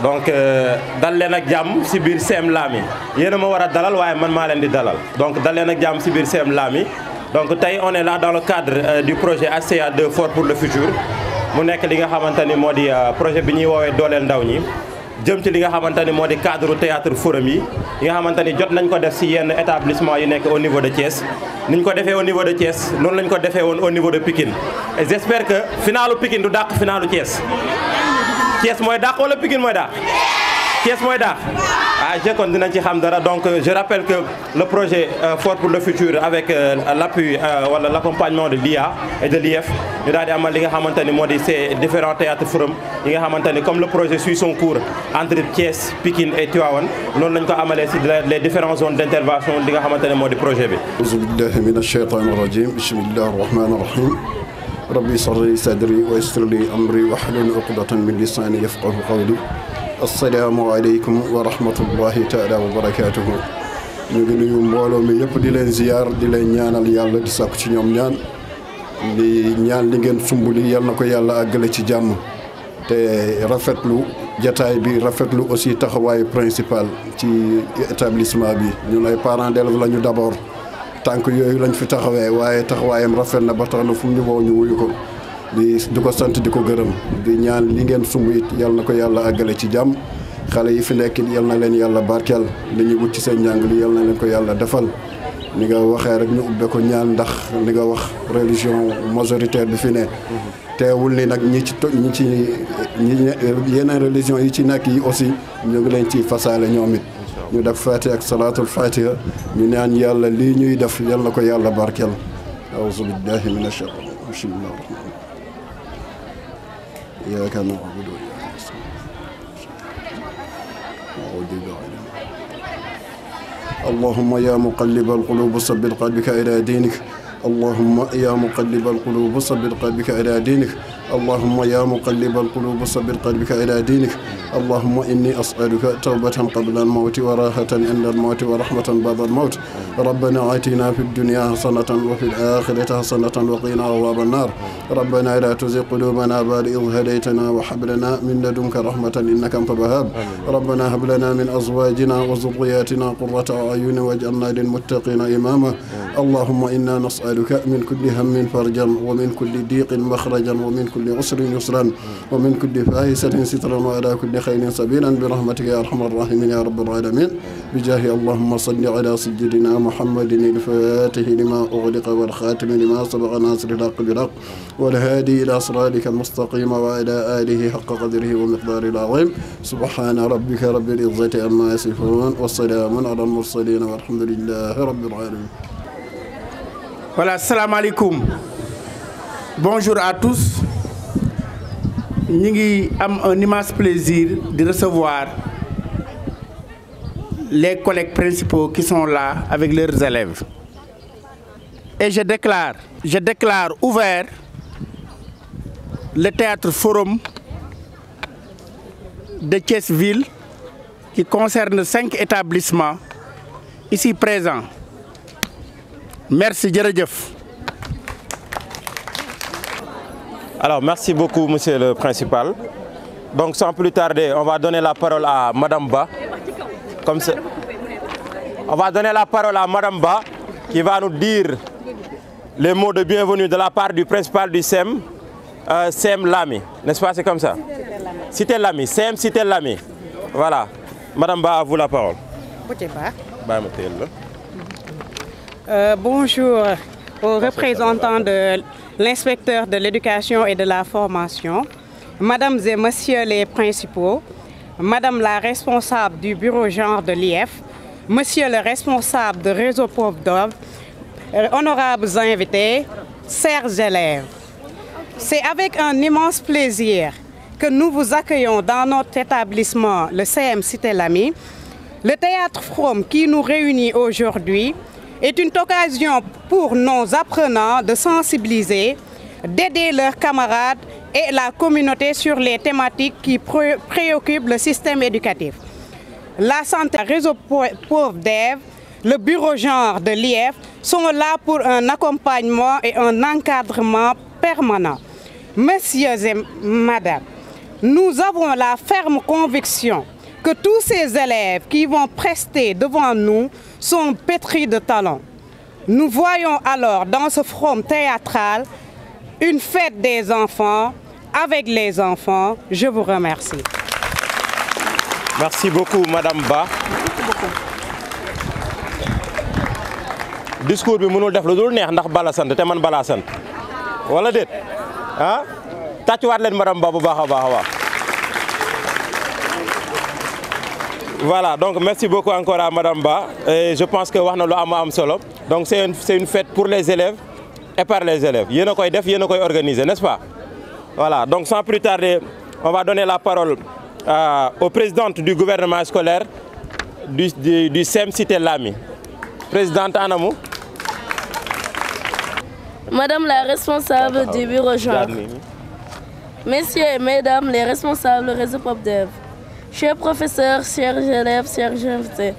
donc dal leen ak jàmm si biir CEM Lamy yéen a ma war a dalal waaye man maa leen di dalal donc dal leen ak jàmm si biir CEM Lamy donc tey on est là dans le cadre du projet HCA 2 Fort pour le futur mu nekk li nga xamante ni moo di projet bi ñuy woowee dooleel ndaw ñi jëm ci li nga xamante ni moo di cadre théâtre forum yi nga xamante ni jot nañ ko def si yenn établissement yi nekk au niveau de Thiès ni ñu ko defee au niveau de Thiès noonu lañ ko defee woon au niveau de Pikine et j'espère que finalu Pikine du dàq finalu Thiès Thiès mooy dàq wala Pikine mooy dàq Thiès mooy dàq je kon dinañ ci xam dara donc je rappelle que le projet Fort pour le futur avec l'appui wala l'accompagnement de l'IA et de l'IF ñu daal di amal li nga xamante ni moo di ces différents théâtres forum yi nga xamante ni comme le projet suit son cours entre Thiès Pikine et Tivaouane noonu lañ ko amalee si les différentes zones d'intervention li nga xamante ni moo di projet bi. Auzu billahi minash shaytanir rajim bismillahir rahmanir rahim rabbi shrah li sadri wa yassir li amri wahlul uqdatan min lisani yafqahu qawli. asalaamaaleykum wa rahmatullahi taala wa barakaatuhu ñu ngi nuyu mbooloo mi yëpp di leen ziyaar di leen ñaanal yàlla di sàkku ci ñoom ñaan li ngeen sumbuli yal na ko yàlla àggale ci jàmm te rafetlu jataay bi rafetlu aussi taxawaayu principal ci établissement bi ñun ay parents d'élèves la ñu d'abord tànk yooyu lañ fi taxawee waaye taxawaayam rafet na ba tax na fu mu ñu woo ñu wuyu ko di ko sant di ko gërëm di ñaan li ngeen sumb it yal na ko yàlla àggale ci jàmm xale yi fi nekk yal na leen yàlla barkeel li ñuy wut ci seen njàng li yal na leen ko yàlla defal ni nga waxee rek ñu ubbe ko ñaan ndax li nga wax religion majoritaire bi fi ne teewul ni nag yeneen religion yi ci nekk yi aussi ñu ngi leen ci fasaale ñoom it ñu def fatiha ak salaatul fatiha ñu ñaan yàlla lii ñuy def yal na ko yàlla barkeel a'uuzu billahi minash shaytaani bismillahir rahmaanir rahiim إياك نعبد وإياك نستعين اللهم يا مقلب القلوب ثبت قلبك إلى دينك اللهم يا مقلب القلوب ثبت قلبك إلى دينك اللهم يا مقلب القلوب ثبت قلبك إلى دينك اللهم إني أسألك توبة قبل الموت وراحة عند الموت ورحمة بعد الموت ربنا آتنا في الدنيا حسنة وفي الآخرة حسنة وقنا عذاب النار ربنا لا تزغ قلوبنا بعد إذ هديتنا وهب لنا من لدنك رحمة إنك أنت الوهاب ربنا هب لنا من أزواجنا وذرياتنا قرة أعين واجعلنا للمتقين إماما اللهم إنا نسألك من كل هم فرجا ومن كل ضيق مخرجا ومن كل عسر يسرا ومن كل فاحشة سترا وعلى كل خير سبيلا برحمتك يا أرحم الراحمين يا رب العالمين بجاه اللهم صل على سيدنا محمد الفاتح لما أغلق والخاتم لما سبق ناصر الحق بالحق والهادي إلى صراطك المستقيم وعلى آله حق قدره ومقداره العظيم سبحان ربك رب العزة عما يصفون والسلام على المرسلين والحمد لله رب العالمين. Voilà, salam alaikum. Bonjour à tous. Nous avons un immense plaisir de recevoir les collègues principaux qui sont là avec leurs élèves. Et je déclare ouvert le théâtre forum de Thiès-Ville qui concerne 5 établissements ici présents. Merci, Djeredjef. Alors, merci beaucoup, monsieur le principal. Donc, sans plus tarder, on va donner la parole à Madame Ba. Comme ça. On va donner la parole à Madame Ba, qui va nous dire les mots de bienvenue de la part du principal du CEM, CEM Lamy. N'est-ce pas, c'est comme ça? Cité Lamy, CEM Cité Lamy. Voilà. Madame Ba, à vous la parole. Bonjour aux représentants de l'inspecteur de l'éducation et de la formation, Mesdames et Messieurs les principaux, Madame la responsable du bureau genre de l'IF, Monsieur le responsable de Réseau Pauvres d'Œuvre, honorables invités, chers élèves. C'est avec un immense plaisir que nous vous accueillons dans notre établissement, le CEM Cité Lamy. Le théâtre forum qui nous réunit aujourd'hui est une occasion pour nos apprenants de sensibiliser, d'aider leurs camarades et la communauté sur les thématiques qui préoccupent le système éducatif. La santé, le réseau pauvre d'Ève, le bureau genre de l'IF sont là pour un accompagnement et un encadrement permanent. Messieurs et madame, nous avons la ferme conviction que tous ces élèves qui vont prester devant nous sont pétris de talent. Nous voyons alors dans ce forum théâtral une fête des enfants avec les enfants. Je vous remercie. Merci beaucoup, Madame Ba. Discours bi mënul def lu dul neex ndax bala sant te man bala sant wala déet ah tàccuwaat leen Madame Ba bu baax a baax. Voilà, donc merci beaucoup encore à Madame Ba. Et je pense que wax na lu am solo. Donc c'est une fête pour les élèves et par les élèves. Yéen a koy def, yéen a koy organiser, n'est-ce pas? Voilà, donc sans plus tarder, on va donner la parole aux présidentes du gouvernement scolaire du SEM Cité Lamy. Présidente Anamou. Madame la responsable du bureau genre. Messieurs et mesdames les responsables du réseau PopDev. Chers professeurs, chers élèves, chers invités.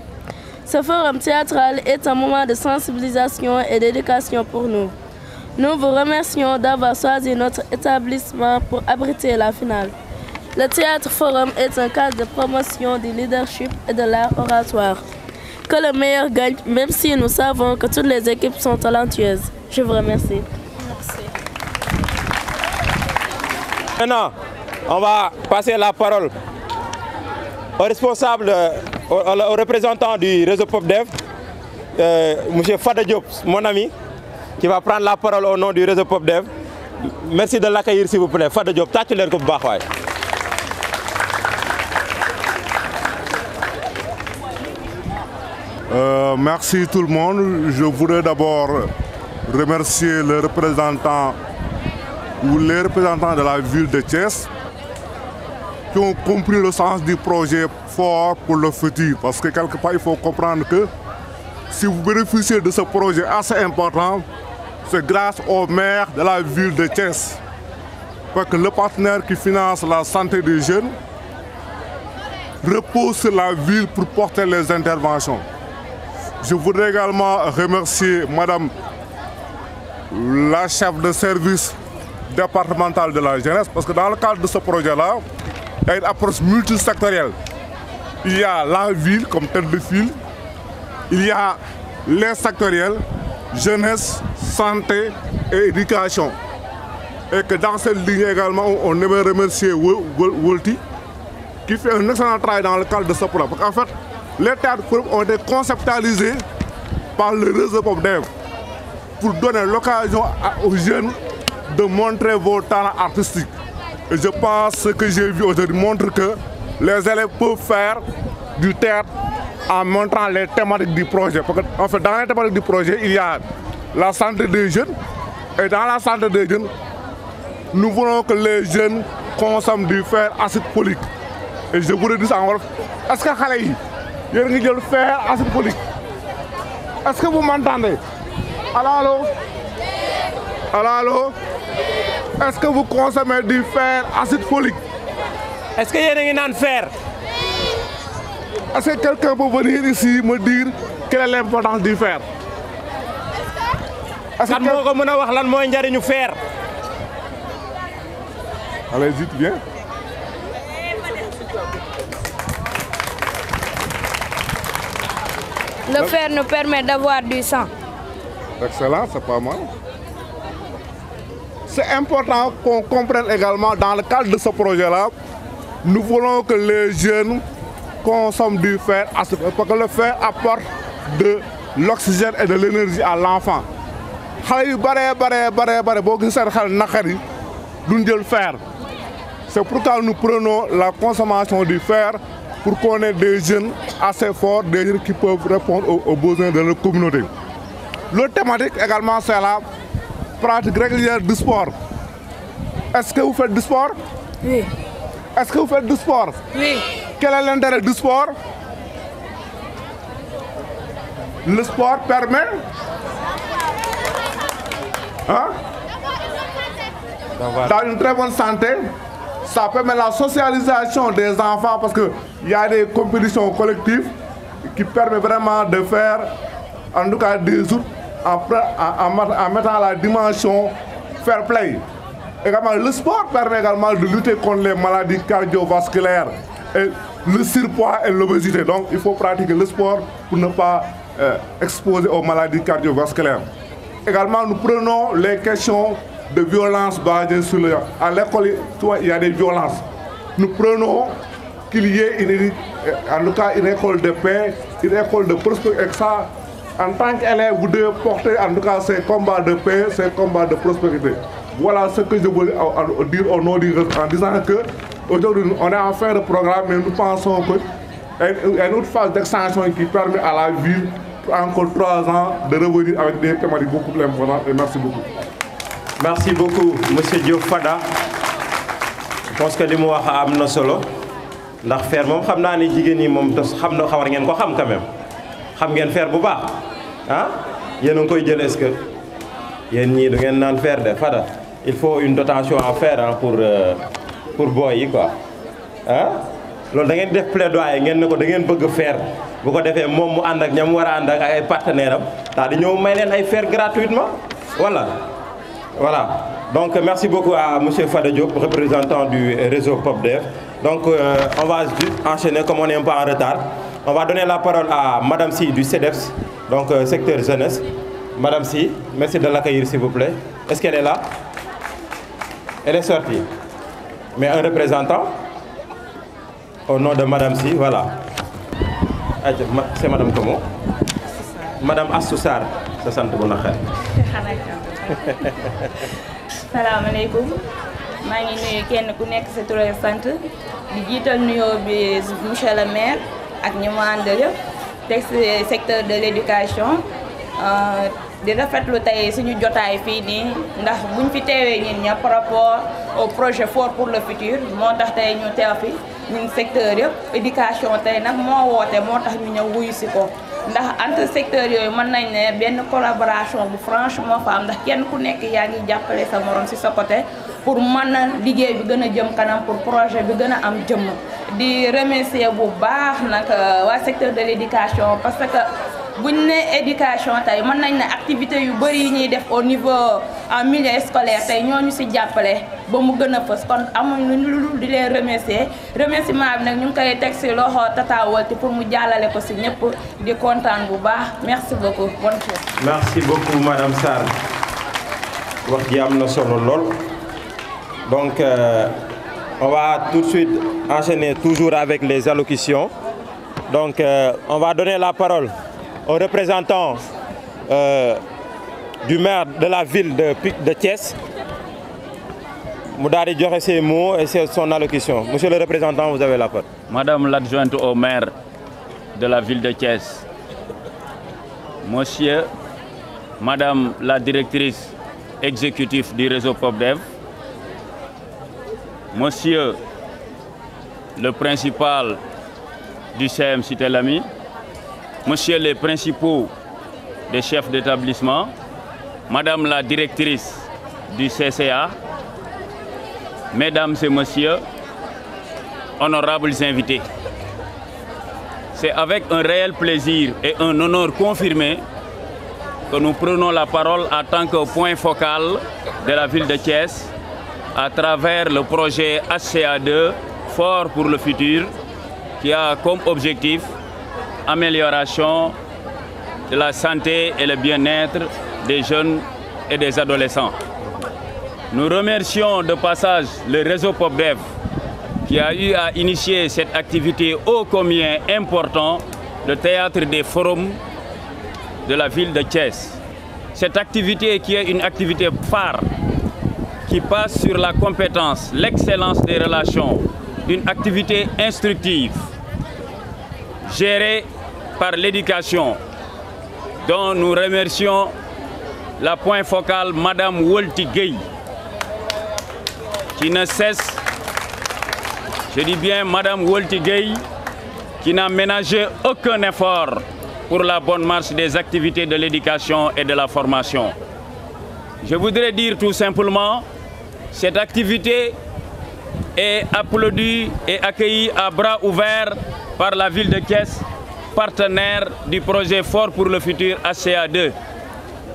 Ce forum théâtral est un moment de sensibilisation et d'éducation pour nous. Nous vous remercions d'avoir choisi notre établissement pour abriter la finale. Le Théâtre Forum est un cadre de promotion du leadership et de l'art oratoire. Que le meilleur gagne, même si nous savons que toutes les équipes sont talentueuses. Je vous remercie. Merci. Maintenant, on va passer la parole au responsable, au représentant du réseau PopDev, M. Fada Diop, mon ami, qui va prendre la parole au nom du réseau PopDev. Merci de l'accueillir, s'il vous plaît. Fada Diop, merci tout le monde. Je voudrais d'abord remercier le représentant ou les représentants de la ville de Thiès qui ont compris le sens du projet fort pour le futur. Parce que quelque part, il faut comprendre que si vous bénéficiez de ce projet assez important, c'est grâce au maire de la ville de Thiès. Parce que le partenaire qui finance la santé des jeunes repose sur la ville pour porter les interventions. Je voudrais également remercier Madame la chef de service départemental de la jeunesse, parce que dans le cadre de ce projet-là, il y a une approche multisectorielle. Il y a la ville comme tête de file, il y a les sectoriels, jeunesse, santé et éducation. Et que dans cette ligne également, on aimerait remercier Wolti, qui fait un excellent travail dans le cadre de ce programme. Parce qu'en fait, les théâtres ont été conceptualisés par le réseau PopDev pour donner l'occasion aux jeunes de montrer vos talents artistiques. Et je pense que ce que j'ai vu aujourd'hui montre que les élèves peuvent faire du théâtre en montrant les thématiques du projet. Parce qu'en fait, dans les thématiques du projet, il y a la santé des jeunes. Et dans la santé des jeunes, nous voulons que les jeunes consomment du fer acide folique. Et je voudrais dire ça en wolof. Est-ce que Khalei, il y a du fer acide folique? Est-ce que vous m'entendez? Allô? Allô? Est-ce que vous consommez du fer acide folique? Est-ce que vous avez un fer? Est-ce que quelqu'un peut venir ici me dire quelle est l'importance du fer? Est-ce que vous fer? Allez-y, tu viens. Le fer nous permet d'avoir du sang. Excellent, c'est pas mal. C'est important qu'on comprenne également dans le cadre de ce projet-là, nous voulons que les jeunes consomment du fer, parce que le fer apporte de l'oxygène et de l'énergie à l'enfant. C'est pourquoi nous prenons la consommation du fer pour qu'on ait des jeunes assez forts, des jeunes qui peuvent répondre aux besoins de leur communauté. L'autre thématique également, c'est la pratique régulière du sport. Est-ce que vous faites du sport? Oui. Est-ce que vous faites du sport? Oui. Quel est l'intérêt du sport? Le sport permet dans une très bonne santé. Ça permet la socialisation des enfants parce qu'il y a des compétitions collectives qui permettent vraiment de faire, en tout cas des autres, en mettant la dimension fair play. Également, le sport permet également de lutter contre les maladies cardiovasculaires, et le surpoids et l'obésité. Donc, il faut pratiquer le sport pour ne pas exposer aux maladies cardiovasculaires. Également, nous prenons les questions de violence basées sur le... À l'école, il y a des violences. Nous prenons qu'il y ait une école de paix, une école de prospérité. Et ça, en tant qu'élève, vous devez porter en tout cas ces combats de paix, ces combats de prospérité. Voilà ce que je veux dire au nom du réseau, en disant que aujourd'hui, on est en fin de programme, mais nous pensons qu'il y a une autre phase d'extension qui permet à la ville, pour encore 3 ans, de revenir avec des thématiques beaucoup plus importantes. Et merci beaucoup. Merci beaucoup, M. Diop Fada. Je pense que li mu wax am na solo ndax faire moom xam naa ne jigéen ñi moom xam na xawar ngeen ko xam quand même xam ngeen faire bu baax ah yéen a ngi koy jël est-ce que yéen ñii du ngeen naan faire de Fada il faut une dotation à faire hein, pour boy yi quoi ah loolu da ngeen def plaidoyer ngeen ne ko da ngeen bëgg faire bu ko defee moom mu ànd ak ñam war a ànd ak ay partenaires am daal di ñëw may leen ay faire gratuitement voilà. Voilà, donc merci beaucoup à M. Fada Diop, représentant du réseau PopDev. Donc on va enchaîner comme on est un peu en retard. On va donner la parole à Madame Si du CEDEPS, donc secteur jeunesse. Madame Si, merci de l'accueillir s'il vous plaît. Est-ce qu'elle est là? Elle est sortie. Mais un représentant au nom de Madame Si, voilà. C'est Madame comment? Madame Assoussar, ça sent bon à faire. salaamaaleykum maa ngi nuyu kenn ku nekk sa tur ak sant di jiital nuyoo bi monsieur le maire ak ñi mu àndal yëpp teg secteur de l'éducation di rafetlu tey suñu jotaay fii nii ndax buñ fi teewee ñun ña par rapport au projet fort pour le futur moo tax tey ñu teew fi ñun secteur yëpp éducation tey nag moo woote moo tax ñu ñëw wuyu si ko. ndax entre secteur yooyu mën nañ ne benn collaboration bu franchement fa am ndax kenn ku nekk yaa ngi jàppale sa morom ci sa côté pour mën a liggéey bi gën a jëm kanam pour projet bi gën a am jëmm di remercier bu baax nag waa secteur de l'éducation parce que buñ ne éducation tey mën nañ ne activité yu bëri yi ñuy def au niveau en milieu scolaire tey ñooñu ci jàppale ba mu gën a fës kon amuñ lu di leen remercier remerciement bi nag ñu ngi koy teg ci loxo Tata Wolti pour mu jàllale ko ci ñëpp di kontaan bu baax merci beaucoup bonne chose. Merci beaucoup Madame Sarr wax ji am na solo lool donc on va tout de suite enchaîner toujours avec les allocutions donc on va donner la parole au représentant du maire de la ville de Thiès mu daal di joxe ses mots et son allocution. Monsieur le représentant, vous avez la parole. Madame l'adjointe au maire de la ville de Thiès, Monsieur, Madame la directrice exécutive du réseau PopDev, Monsieur le principal du CM Cité Lamy, Monsieur les principaux des chefs d'établissement, Madame la directrice du CCA, Mesdames et Messieurs, honorables invités. C'est avec un réel plaisir et un honneur confirmé que nous prenons la parole en tant que point focal de la ville de Thiès à travers le projet HCA2 Fort pour le futur qui a comme objectif amélioration de la santé et le bien-être des jeunes et des adolescents. Nous remercions de passage le réseau PopDev qui a eu à initier cette activité ô combien important, le théâtre des forums de la ville de Thiès. Cette activité qui est une activité phare qui passe sur la compétence, l'excellence des relations, une activité instructive gérée par l'éducation dont nous remercions la point focale Madame Wolti Gueye qui ne cesse, je dis bien Madame Wolti Gueye, qui n'a ménagé aucun effort pour la bonne marche des activités de l'éducation et de la formation. Je voudrais dire tout simplement, cette activité est applaudie et accueillie à bras ouverts par la ville de Thiès, partenaire du projet Fort pour le futur HCA2.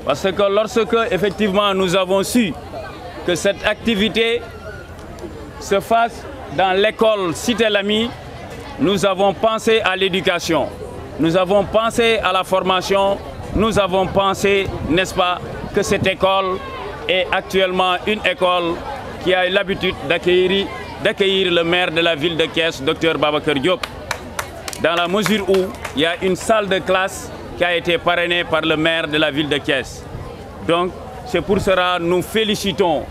Parce que lorsque effectivement nous avons su que que cette activité se fasse dans l'école Cité Lamy. Nous avons pensé à l'éducation, nous avons pensé à la formation, nous avons pensé, n'est-ce pas, que cette école est actuellement une école qui a l'habitude d'accueillir le maire de la ville de Thiès, Dr Babacar Diop, dans la mesure où il y a une salle de classe qui a été parrainée par le maire de la ville de Thiès. Donc, c'est pour cela que nous félicitons,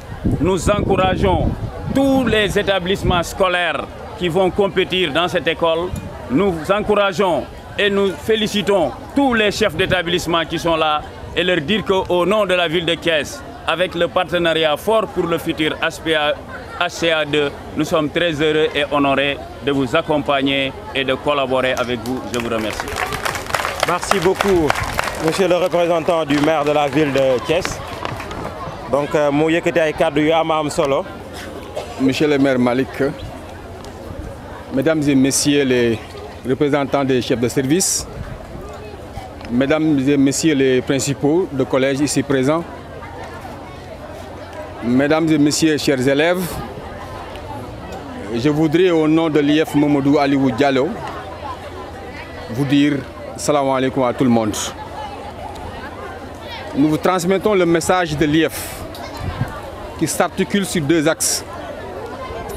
nous encourageons tous les établissements scolaires qui vont compétir dans cette école. Nous encourageons et nous félicitons tous les chefs d'établissement qui sont là et leur dire qu'au nom de la ville de Thiès, avec le partenariat fort pour le futur HCA2, nous sommes très heureux et honorés de vous accompagner et de collaborer avec vous. Je vous remercie. Merci beaucoup, monsieur le représentant du maire de la ville de Thiès. Donc, mu yëkkati ay kàddu yu am solo. Monsieur le maire Malick, mesdames et messieurs les représentants des chefs de service, mesdames et messieurs les principaux de collège ici présents, mesdames et messieurs chers élèves, je voudrais au nom de l'IEF Mamadou Aliou Diallo vous dire salam alaikum à tout le monde. Nous vous transmettons le message de l'IEF qui s'articule sur deux axes.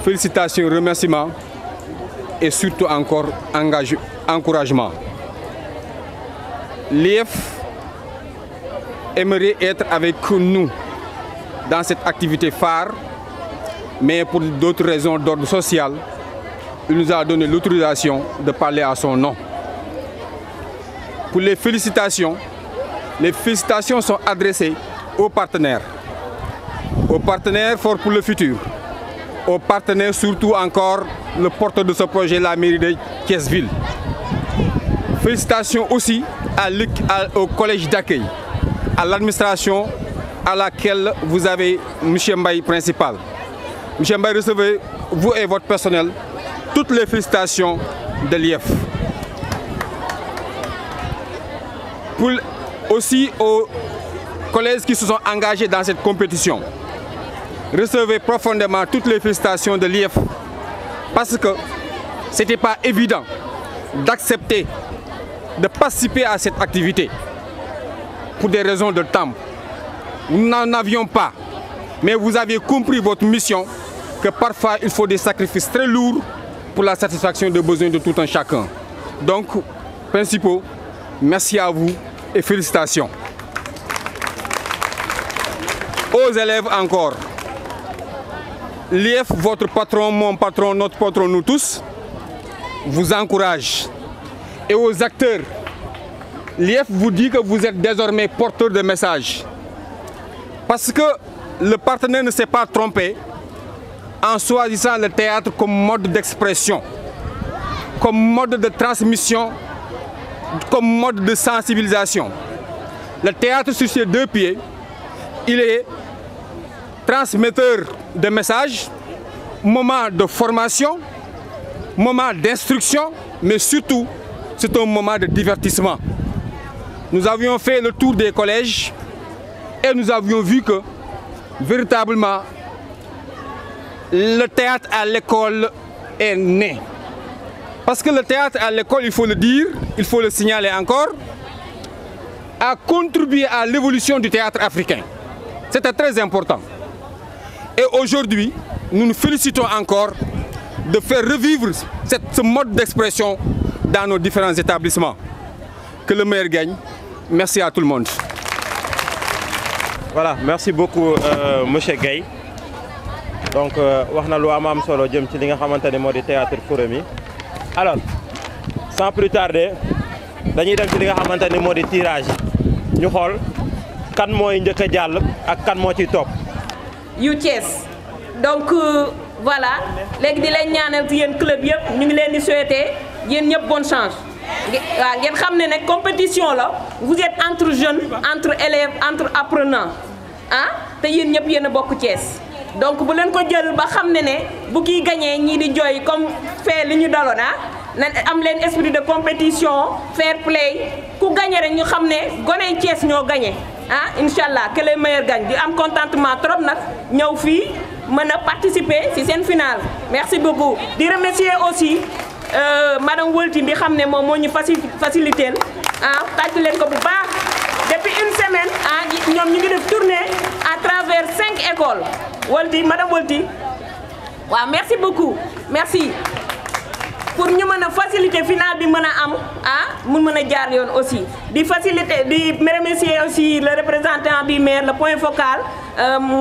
Félicitations, remerciements et surtout encore encouragement. L'IEF aimerait être avec nous dans cette activité phare, mais pour d'autres raisons d'ordre social, il nous a donné l'autorisation de parler à son nom. Pour les félicitations sont adressées aux partenaires forts pour le futur, aux partenaires surtout encore le porteur de ce projet, la mairie de Thiès-Ville. Félicitations aussi au collège d'accueil, à l'administration à laquelle vous avez M. Mbaye principal. M. Mbaye, recevez, vous et votre personnel, toutes les félicitations de l'IEF. Aussi aux collèges qui se sont engagés dans cette compétition. Recevez profondément toutes les félicitations de l'IEF parce que ce n'était pas évident d'accepter de participer à cette activité pour des raisons de temps. Nous n'en avions pas, mais vous avez compris votre mission que parfois il faut des sacrifices très lourds pour la satisfaction des besoins de tout un chacun. Donc, principaux, merci à vous et félicitations. Aux élèves encore, l'IEF, votre patron, mon patron, notre patron, nous tous, vous encourage. Et aux acteurs, l'IEF vous dit que vous êtes désormais porteur de messages. Parce que le partenaire ne s'est pas trompé en choisissant le théâtre comme mode d'expression, comme mode de transmission, comme mode de sensibilisation. Le théâtre sur ses deux pieds, il est transmetteur de messages, moment de formation, moment d'instruction, mais surtout, c'est un moment de divertissement. Nous avions fait le tour des collèges et nous avions vu que, véritablement, le théâtre à l'école est né. Parce que le théâtre à l'école, il faut le dire, il faut le signaler encore, a contribué à l'évolution du théâtre africain. C'était très important. Et aujourd'hui, nous nous félicitons encore de faire revivre ce mode d'expression dans nos différents établissements. Que le meilleur gagne. Merci à tout le monde. Voilà, merci beaucoup M. Gueye. Donc, wax na lu am solo jëm ci li nga xamantene modi théâtre forum yi. Alors, sans plus tarder, dañuy dem ci li nga xamantene modi tirage. Ñu xol kan moy ñëk jall ak kan mo ci top. Yu Thiès. Donc voilà, légui di leen ñaanal ci yeen club yépp ñu ngi leen di souhaiter yeen ñëpp bonne chance. Wa ngeen xamné nek compétition la, vous êtes entre jeunes, entre élèves, entre apprenants. Hein? Té yeen ñëpp yeen bokk Thiès. Donc bu leen ko jël ba xamné né bu ki gagné ñi di joy comme fait li ñu dalon na am leen esprit de compétition, fair play, ku gagné rek ñu xamné goné Thiès ñoo gagné. ah inshallah que les meilleurs gagnent di am contentement trop nak ñëw fii mën a participer ci seen finale merci beaucoup di remercier aussi madame Wolti bi xam ne moom moo ñu faciliter ah tàcc leen ko bu baax depuis une semaine ah ñoom ñu ngi def tournée à travers 5 écoles Wolti madame Wolti waaw merci beaucoup merci pour ñu mën a faciliter finale bi mën a am ah mu mën a jaar yoon aussi di faciliter di remercier aussi le représentant du maire le point focal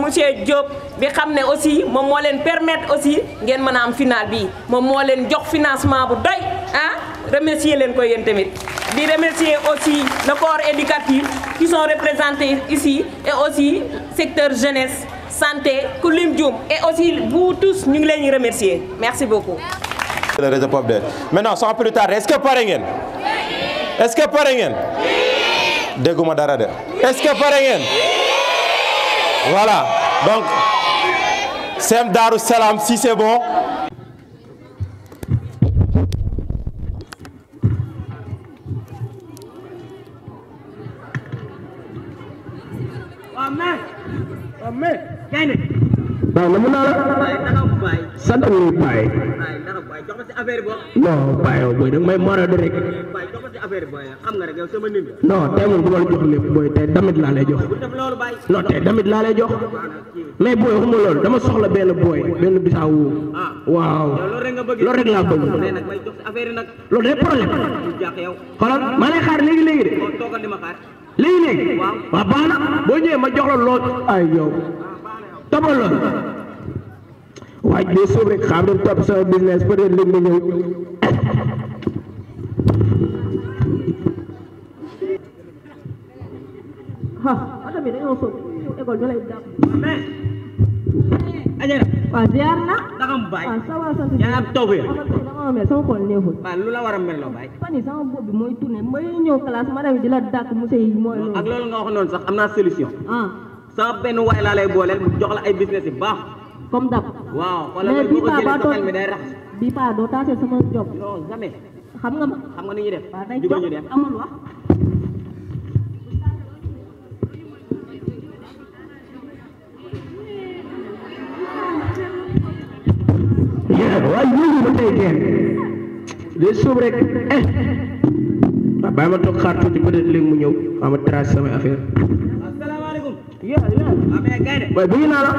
monsieur Diop bi xam ne aussi moom moo leen permettre aussi ngeen mën a am finale bi moom moo leen jox financement bu doy ah remercier leen ko yéen tamit di remercier aussi le corps éducatif qui sont représentés ici et aussi secteur jeunesse santé Koulim Dioum et aussi vous tous ñu ngi leen di remercier merci beaucoup. Le réseau POPDEV. Maintenant, sans plus tarder, est-ce que pare ngeen? Est-ce que pare ngeen? Dégguma dara de. Est-ce que pare ngeen? Voilà. Donc, CEM Darou Salam, si c'est bon. Amen. Gaynde. Ba na mun naa la. Sant wu baay. Non baay yow booy da nga may moro de rek. Non tey moom du ma la jox lépp booy tey damit laa lay jox. Non tey damit laa lay jox. Mais booy waxuma loolu dama soxla benn booy benn bisaawu. Waaw loolu rek laa bëgg. Loolu day problème. Xoolal maa lay xaar léegi léegi de. léegi waaw baax na boo ñëwee ma jox la lool ay yow topal lool waaj de suuf rek xam dem topp sama business peut-être léegi nga ñëw oto bi dañoo soob école ñu lay dàpp Ajara waaw ziar na taxam baay waaw sant yaa ab taw ya dama mel sama xol neexul waaw lu la war a mel loo baay fan yi sama bopp bi mooy tourné may ñëw classe ma dem di la dàkk monsieur yi mooy loolu ak loolu nga wax noonu sax am naa solution sama benn waay laa lay booleel mu jox la ay business yu baax comme dab waaw xoolal bii paa ba toog mi day rax bii paa doo taasee sama job non jamais xam nga ma xam nga ni ñuy def waaw day jox amul wax waaye yooyu ba tey kenn day suub rek waaw bàyyi ma toog xaar tuuti peut-être léegi mu ñëw maa ma trace samay affaire asalaamaaleykum waaye bëgg naa la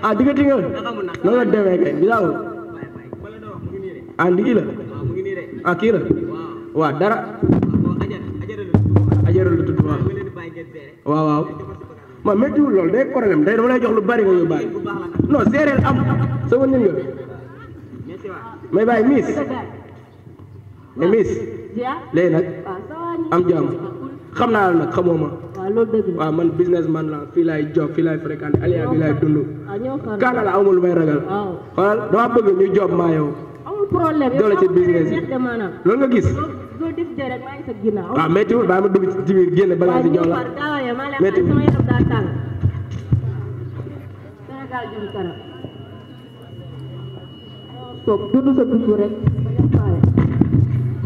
ah diggati nga noonu la demee kay bisaaw ah ndigi la ah kii la waaw dara ajara lu tudd waaw waaw ma méttiwul loolu day problème day dama lay jox lu bari nga yóbbaale non séeréer am sama nit nga may bàyyi miss mais miss léegi nag am jàmm xam naa la nag xamoo ma waaw man businessman la fii laay job fii laay fréquenté aliya bi laay dund kaana la amul lu may ragal xoolal dama bëgg ñu job maa yow doole ci business yi loolu nga gis waaw méttiwul bàyyi ma dugg ci biir génn bagage yi jox la méttiwul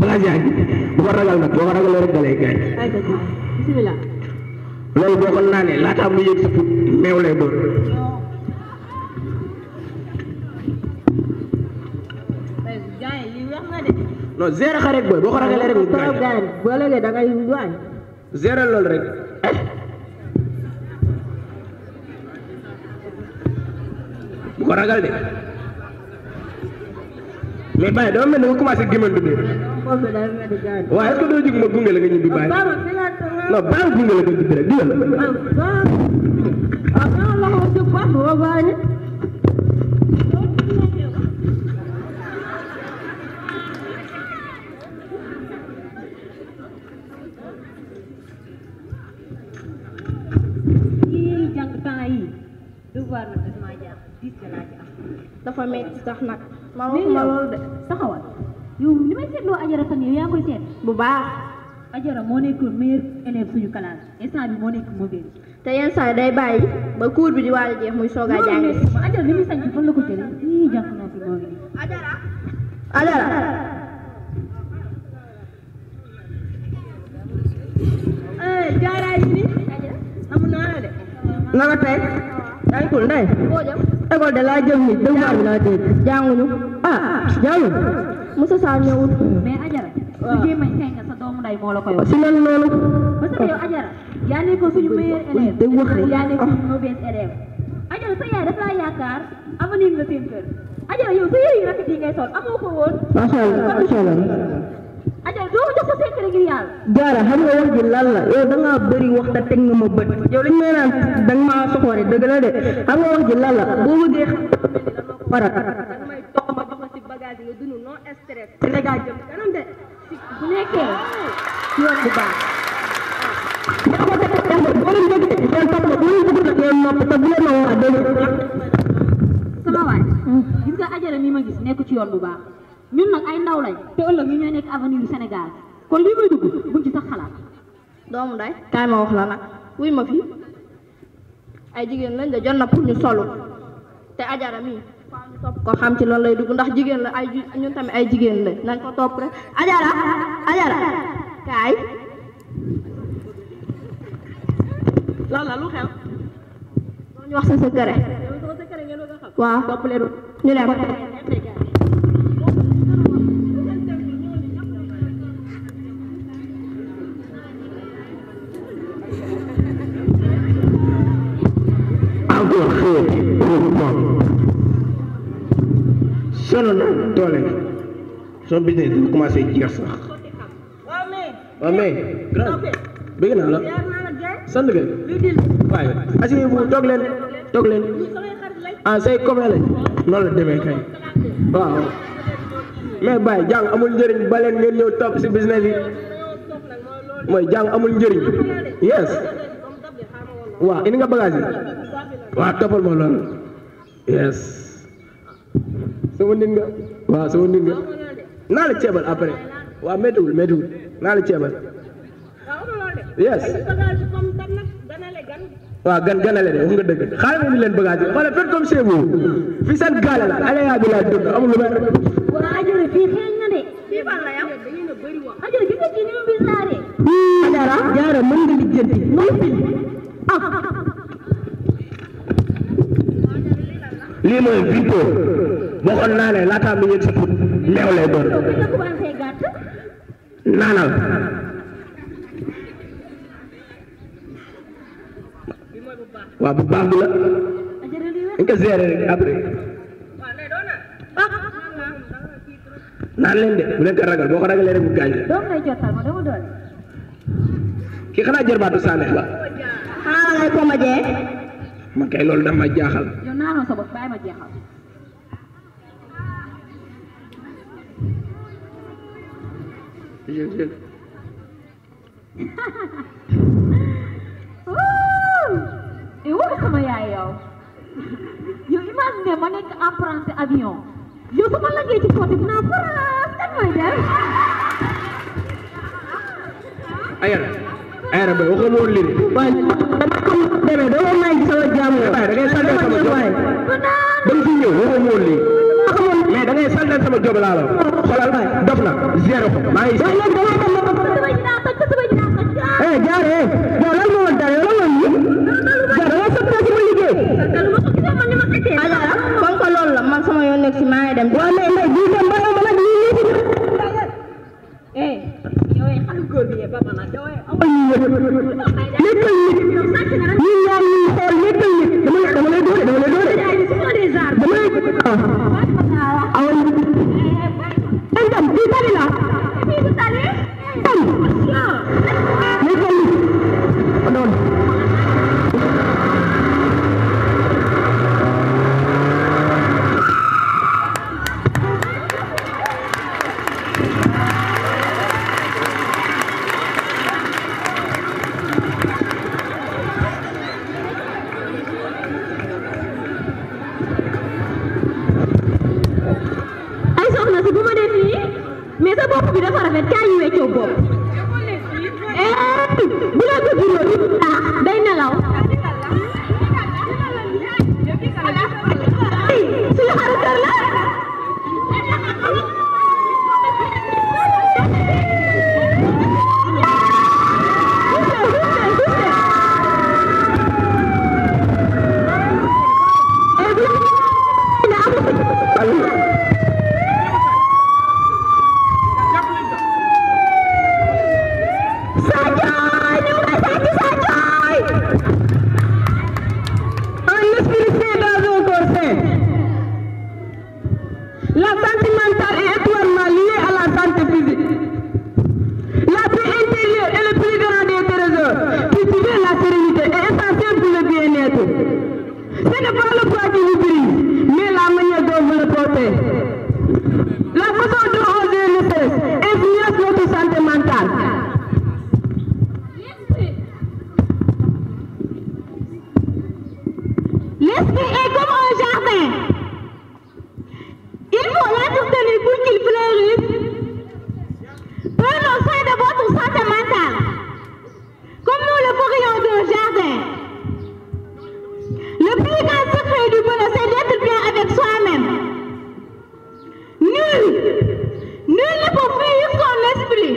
bagage yaa ngi bu ko ragal nag boo ko ragalee rek dalay gaañ loolu boo ko naanee laata mu yëg sa put meew lay doon non zéro xarit booy boo ko ragalee rek mu gaañ boo léegi da ngay waañ zéro loolu rek bu ko ragal de mais bàyyi dama mel ni nga commencé gémmantu de waaye est-ce que doo jóg ma gunge la nga ñibbi bàyyi non bàyyi gunge la nga ñibbi rek digal dafa metti sax nag ma waxuma loolu de taxawal yow li may seetloo Ajara fan yow yaa koy seet bu baax Ajara moo nekk meilleur élève suñu classe instant bi moo nekk mauvaise te yenn saa day bàyyi ba cours bi di waaj a jeex muy soog a jàng Ajara li muy sañ fan la ko jëlee ii jàpp naa fi moo ngi nii Ajara jaaraay ni naka tey yaa ngi cool ndey école de laa jëm ni devoir bi laa dégg jànguñu jàngu Moussa Sarr ñëwul mais Ajara su jéemay feeñ nga sa doomu nday moo la koy wax si lan loolu parce que yow Ajara yaa nekkoon suñu meilleur élève day wax rek yaa nekkoon suñu mauvaise élève Ajara sa yaay daf laa yaakaar avenir nga seen kër Ajara yow sa yére yu rafet yi ngay sol amoo ko woon macha allah Ajara doo jox ko secret ngir yàlla Jaara xam nga wax ji lan la yow da ngaa bëri wax te teg nga ma bët yow li ñu may naan da nga maa soxore dëgg la de xam nga wax ji lan la boo bëggee farat may toog ma jox ci bagage nga dund non stress Sénégal jëm kanam de bu nekkee yoon bu baax sama waay gis nga Ajara mi ma gis nekk ci yoon bu baax ñun nag ay ndaw lañ te ëllëg ñu ñooy nekk avenir du Sénégal kon lii may dugg buñ ci sax xalaat doomu nday kaay ma wax la nag wuy ma fi ay jigéen lañ de jot na pour ñu solu te Ajara mi faaw ñu topp ko xam ci lan lay dugg ndax jigéen la ay ñun tamit ay jigéen lañ nañ ko topp rek Ajara kaay lan la lu xew ñu wax sa secret waaw topp leen ñu leen sonn na doole son business dafa commencé jeex sax waaw mais grand bëgg naa la sant nga waaye assuré bu toog leen say commune lañ noonu la demee kay waaw mais bàyyi jàng amul njëriñ ba leen ngeen ñëw topp si business yi mooy jàng amul njëriñ yes waaw indi nga bagage yi waaw toppal ma loolu yes sama nit nga waaw sama nit nga naa la ceebal après waaw méttiwul naa la ceebal yes waaw ganale de wax nga dëgg xaaral ma indi leen bagage yi xoolal faites comme chez vous fii seen gaale la aléa bi laa dund amul lu may waa Ajara fii xeeñ na de fii ban la yow Ajara gis nga ci ni mu bisaare Ajara Jaara mën nga lijjanti lii mooy Vito waxoon naa ne laataa mi yëg si put meew lay doon naanal waaw bu baax bi la dañ ko gérer rek après naan leen de bu leen ko ragal boo ko ragalee rek bu gaañ la kii xanaa jërbaatu Sanex la xanaa ngay ko ma jee man kay loolu dama jaaxal yow naanoo sa bopp bàyyi ma jeexal wóor sama yaay yow imagine ma nekk apprenti avion yow su ma lagee ci côté bi naa France kan mooy def ayara bay waxoon woon lii waaye demee doo may gis sama jaamu waaye da ngay saldal sama job ba nga fi ñëw waxoon woon lii mais da ngay saldal sama job laa la xoolal dof na zéro ko maa ngi jaare yow lan moo dara yow lan moo jaare dama soppee sama liggéey Ajara kon ko loolu la man sama yoon nekk si maa ngi dem waaw mais ndey bii dem ba ma nag lii yow xale góor bi ba ma nag yow nekkal nit ñi ñaar ñi xool nekkal nit dama lay doore awal ndam bii tali la ndam nekkal nit doon bopp bi dafa rafet kaay ñu weccoo bopp bu la ko juróom day nelaw suñu xarit kër la le poids qui vous brise, mais la manière dont vous le portez. La façon dont on gère le stress influence notre santé mentale. L'esprit est comme un jardin. Il faut l'entretenir pour qu'il fleurisse. Prenons soin de votre santé mentale, comme nous le ferions d'un jardin. Le plus grand secret du bonheur, c'est d'être bien avec soi-même. Nul ne peut fuir son esprit.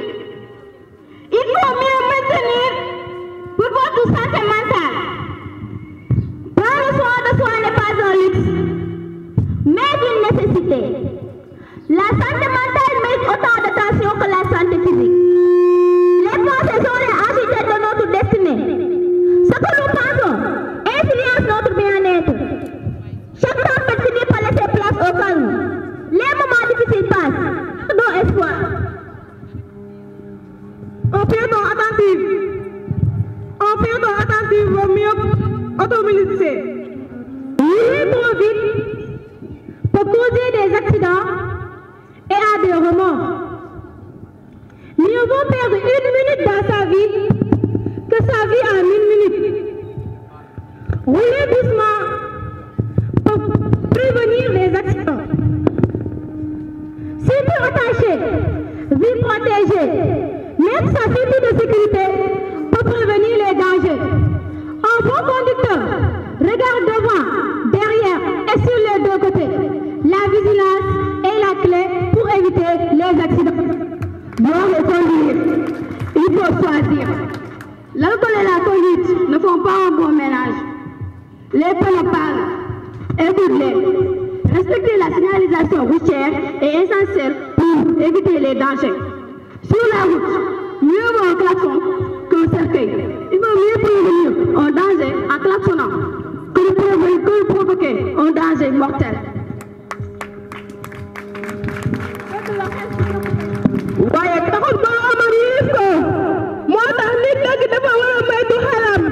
Il faut mieux maintenir pour votre santé mentale. Prendre soin de soi n'est pas un luxe, mais une nécessité. La santé mentale mérite autant d'attention que la santé physique. Les pensées sont les architectes de notre destinée. Ce que nous pensons influence notre bien-être. Chaque tempête finit par laisser place au calme. Les moments difficiles passent, dont espoir. Un piéton attentif vaut mieux automobiliser. Rouler trop vite peut causer des accidents et à des remords. Mieux vaut perdre 1 minute dans sa vie que sa vie en 1 minute. Rouler doucement pour prévenir les accidents. Ceinture attachée, vie protégée, même sa ceinture de sécurité pour prévenir les dangers. Un bon conducteur regarde devant, derrière et sur les deux côtés. La vigilance est la clé pour éviter les accidents. Boire et conduire, il faut choisir. L'alcool et la conduite ne font pas un bon ménage. Les panneaux parlent, écoutez-les. Respecter la signalisation routière est essentielle pour éviter les dangers. Sur la route, mieux vaut un klaxon qu'un cercueil. Il vaut mieux prévenir un danger en klaxonnant que provoquer un danger mortel. waaye taxul ba Omar yées ko moo tax nit nag dafa war a moytu xelam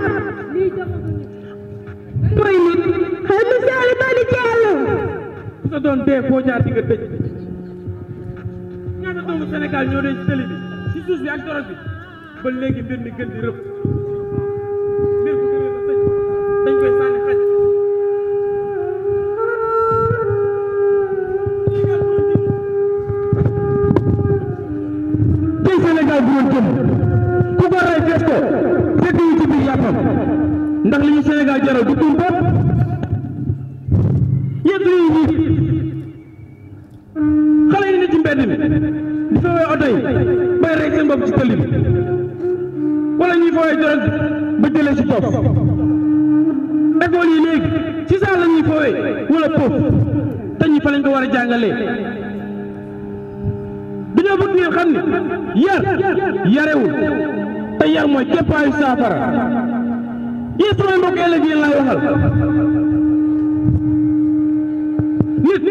mooy nit xel mi seeli bali jell ku sa doon dee foo jaar di nga tëj ñaata doomu Sénégal ñoo dee ci télé bi ci suuf bi ak dorog bi ba léegi mbir mi gën di rëb mbir bu gënee ba tëj dañ koy sànni xaj tey Sénégal bu doon jëm ku ko rey fees ko fekk ñu ci biir yàppam ndax li ñu Sénégal jaral du tumpa yëpp li ñu xale yi ne ci mbedd mi di fawee oto yi bay rey seen bopp ci tëli bi wala ñuy fawee dorog ba jëlee ci topp école yi léegi ci saa la ñuy fawee wala poof te ñi fa lañ ko war a jàngalee dañoo bëgg ngeen xam ne yar yarewul te yar mooy képpaayu saafara yéen samay mbokk élèves yéen laay waxal nit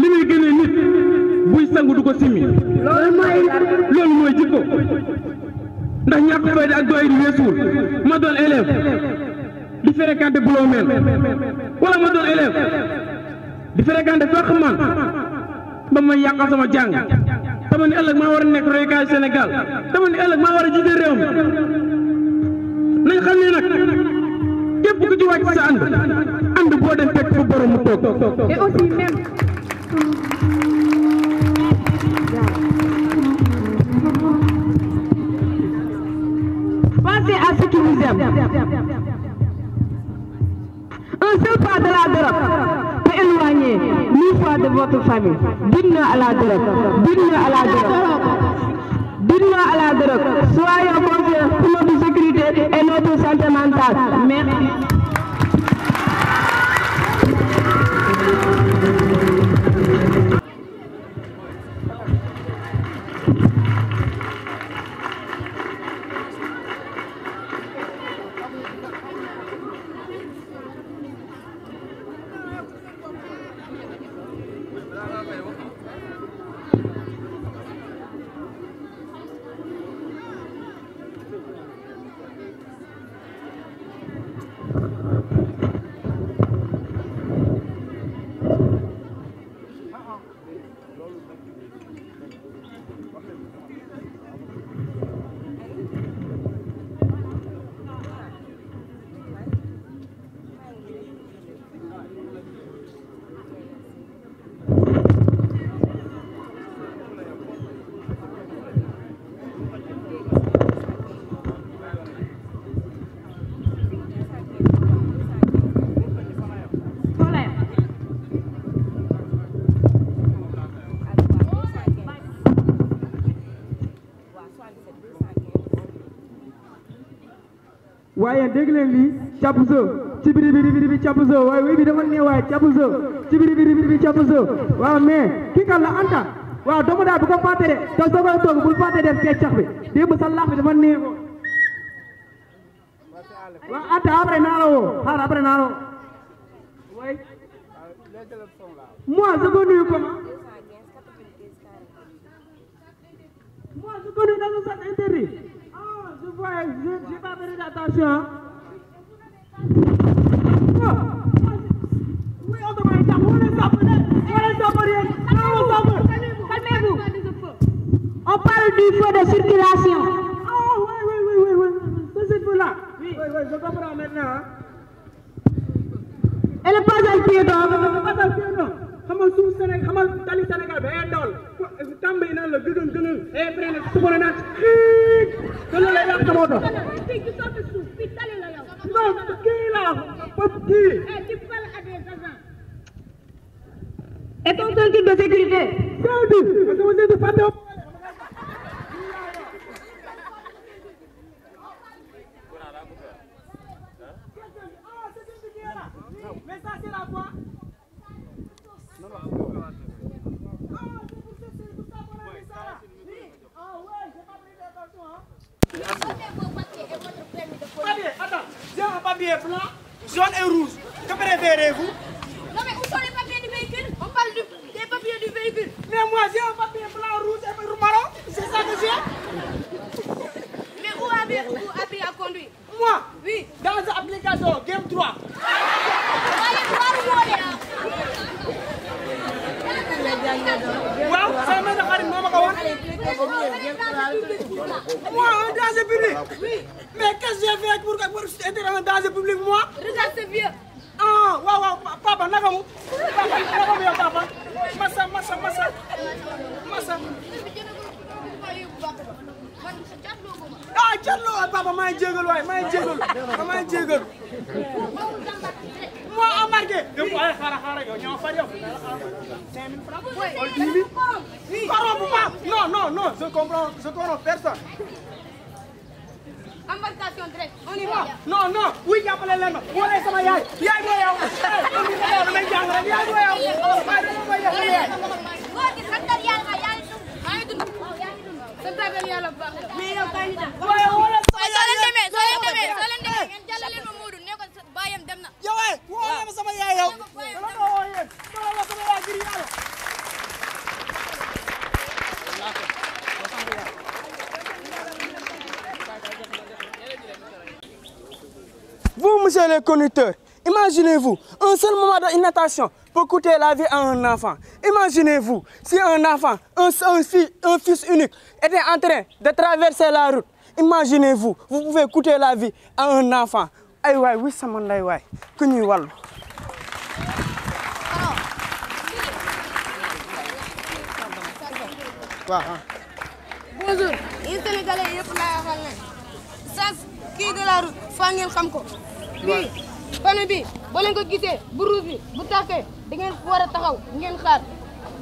li muy gënee nit buy sangu du ko simmi loolu mooy jikko ndax ñàkk fayda ak doy di weesuwul ma doon élève di fréquenté Blomel wala ma doon élève di fréquenté Fakman ba may yàqal sama jàng dama ni ëllëg maa war a nekk royukaay Sénégal dama ni ëllëg maa war a jiite réew mi nañ xam ne nag képp ku ci wàcc sa ànd boo dem fekk fa borom mu toog. Et aussi même pensez à ce qui vous aime. Un seul pas de la drogue peut éloigner 1000 fois de votre famille. Dites-nous à la drogue. Dites-nous à la drogue. Dites-nous à la drogue. Soyons confiants pour notre sécurité et notre santé mentale. Merci. waaye dégg leen lii càpp so ci biri biri càpp so waaye wéy bi dafa ne waaye càpp so ci biri biri càpp so waaw mais kii kan la Anta waaw doomu daal bu ko fàtte de te soo koy toog bul fàtte def keccax bi démb sa lax bi dafa neexoo waaw Anta après naa la woo xaar après naa la woo oui moi je connais comment moi je connais dans le sens interdit ah je vois j'ai pas fait attention oui on demande ça on les calmez-vous on parle du feu de circulation. ah oui c'est ce feu là oui je comprends maintenant et le passage piéton xam nga suuf Sénégal xam nga tali Sénégal ba ay dool tàmbali naan la gëgën gënal ay prene su ko naat te loolu lay yàq sama oto non kii la pop kii et ton ceinture de sécurité mais ça c'est la voie j'ai un papier blanc, jaune et rouge. Que préférez-vous? Non mais où sont les papiers du véhicule? On parle des papiers du véhicule. Mais moi j'ai un papier blanc, rouge et marron. C'est ça que j'ai. Mais où avez-vous appris à conduire? Moi? Oui. Dans l'application Game 3. Waaw, ça m'a dit maman ko won. Moi un danger public. Oui. Mais qu'est-ce que j'ai fait pour être un danger public moi? Regarde ce vieux. Ah, waaw papa nakamu. Papa nakamu yow papa. Massa. Ah, jàllo papa may jégal waay, may jégal. Moi a marqué. Yow ay xara yow ñoo fa yow. 5000 francs. Oui. Non, je comprends personne. Embarcation directe. On y va. Non. Oui, jàppale leen ma. Wala sama yaay. Yaay booy yow. Damay jàng rek. Yaay booy yow. santal yàlla yaa ngi dund. santal yàlla bu baax la. mais yow kaay ñu dem. Wala soo leen demee ngeen jàllale ma Modou ne ko baayam dem na. yow wala ma sama yaay yow. Vous, monsieur les conducteurs, imaginez-vous, un seul moment d'inattention peut coûter la vie à un enfant. Imaginez-vous, si un enfant, un fils unique, était en train de traverser la route. Imaginez-vous, vous pouvez coûter la vie à un enfant. Aïe, oui, ça m'en l'a ouais. Que nous allons. Bonjour, les Sénégalais yëpp laa waxal ne sens kii de la route faa ngeen xam ko. bii panneau bi boo leen ko gisee bu rouge bi bu tàkkee da ngeen war a taxaw ngeen xaar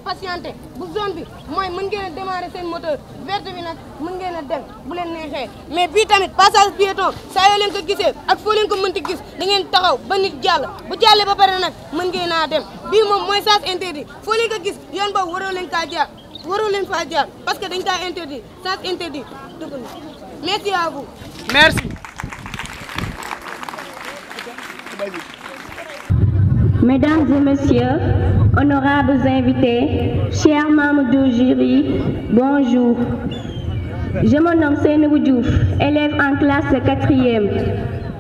patienté bu zone bi mooy mën ngeen a démarrer seen moteur verte bi nag mën ngeen a dem bu leen neexee. mais bii tamit passage piéton saa yoo leen ko gisee ak foo leen ko mënti gis da ngeen taxaw ba nit jàll bu jàllee ba pare nag mën ngeen a dem bii moom mooy sens interdit foo leen ko gis yoon boobu waroo leen kaa jaar. waroo leen faa jaar parce que dañ kaa interdit sens interdit dëgg la merci à vous. Merci. Mesdames et messieurs, honorables invités, chers membres du jury, bonjour. Je me nomme Seynabou Diouf, élève en classe 4e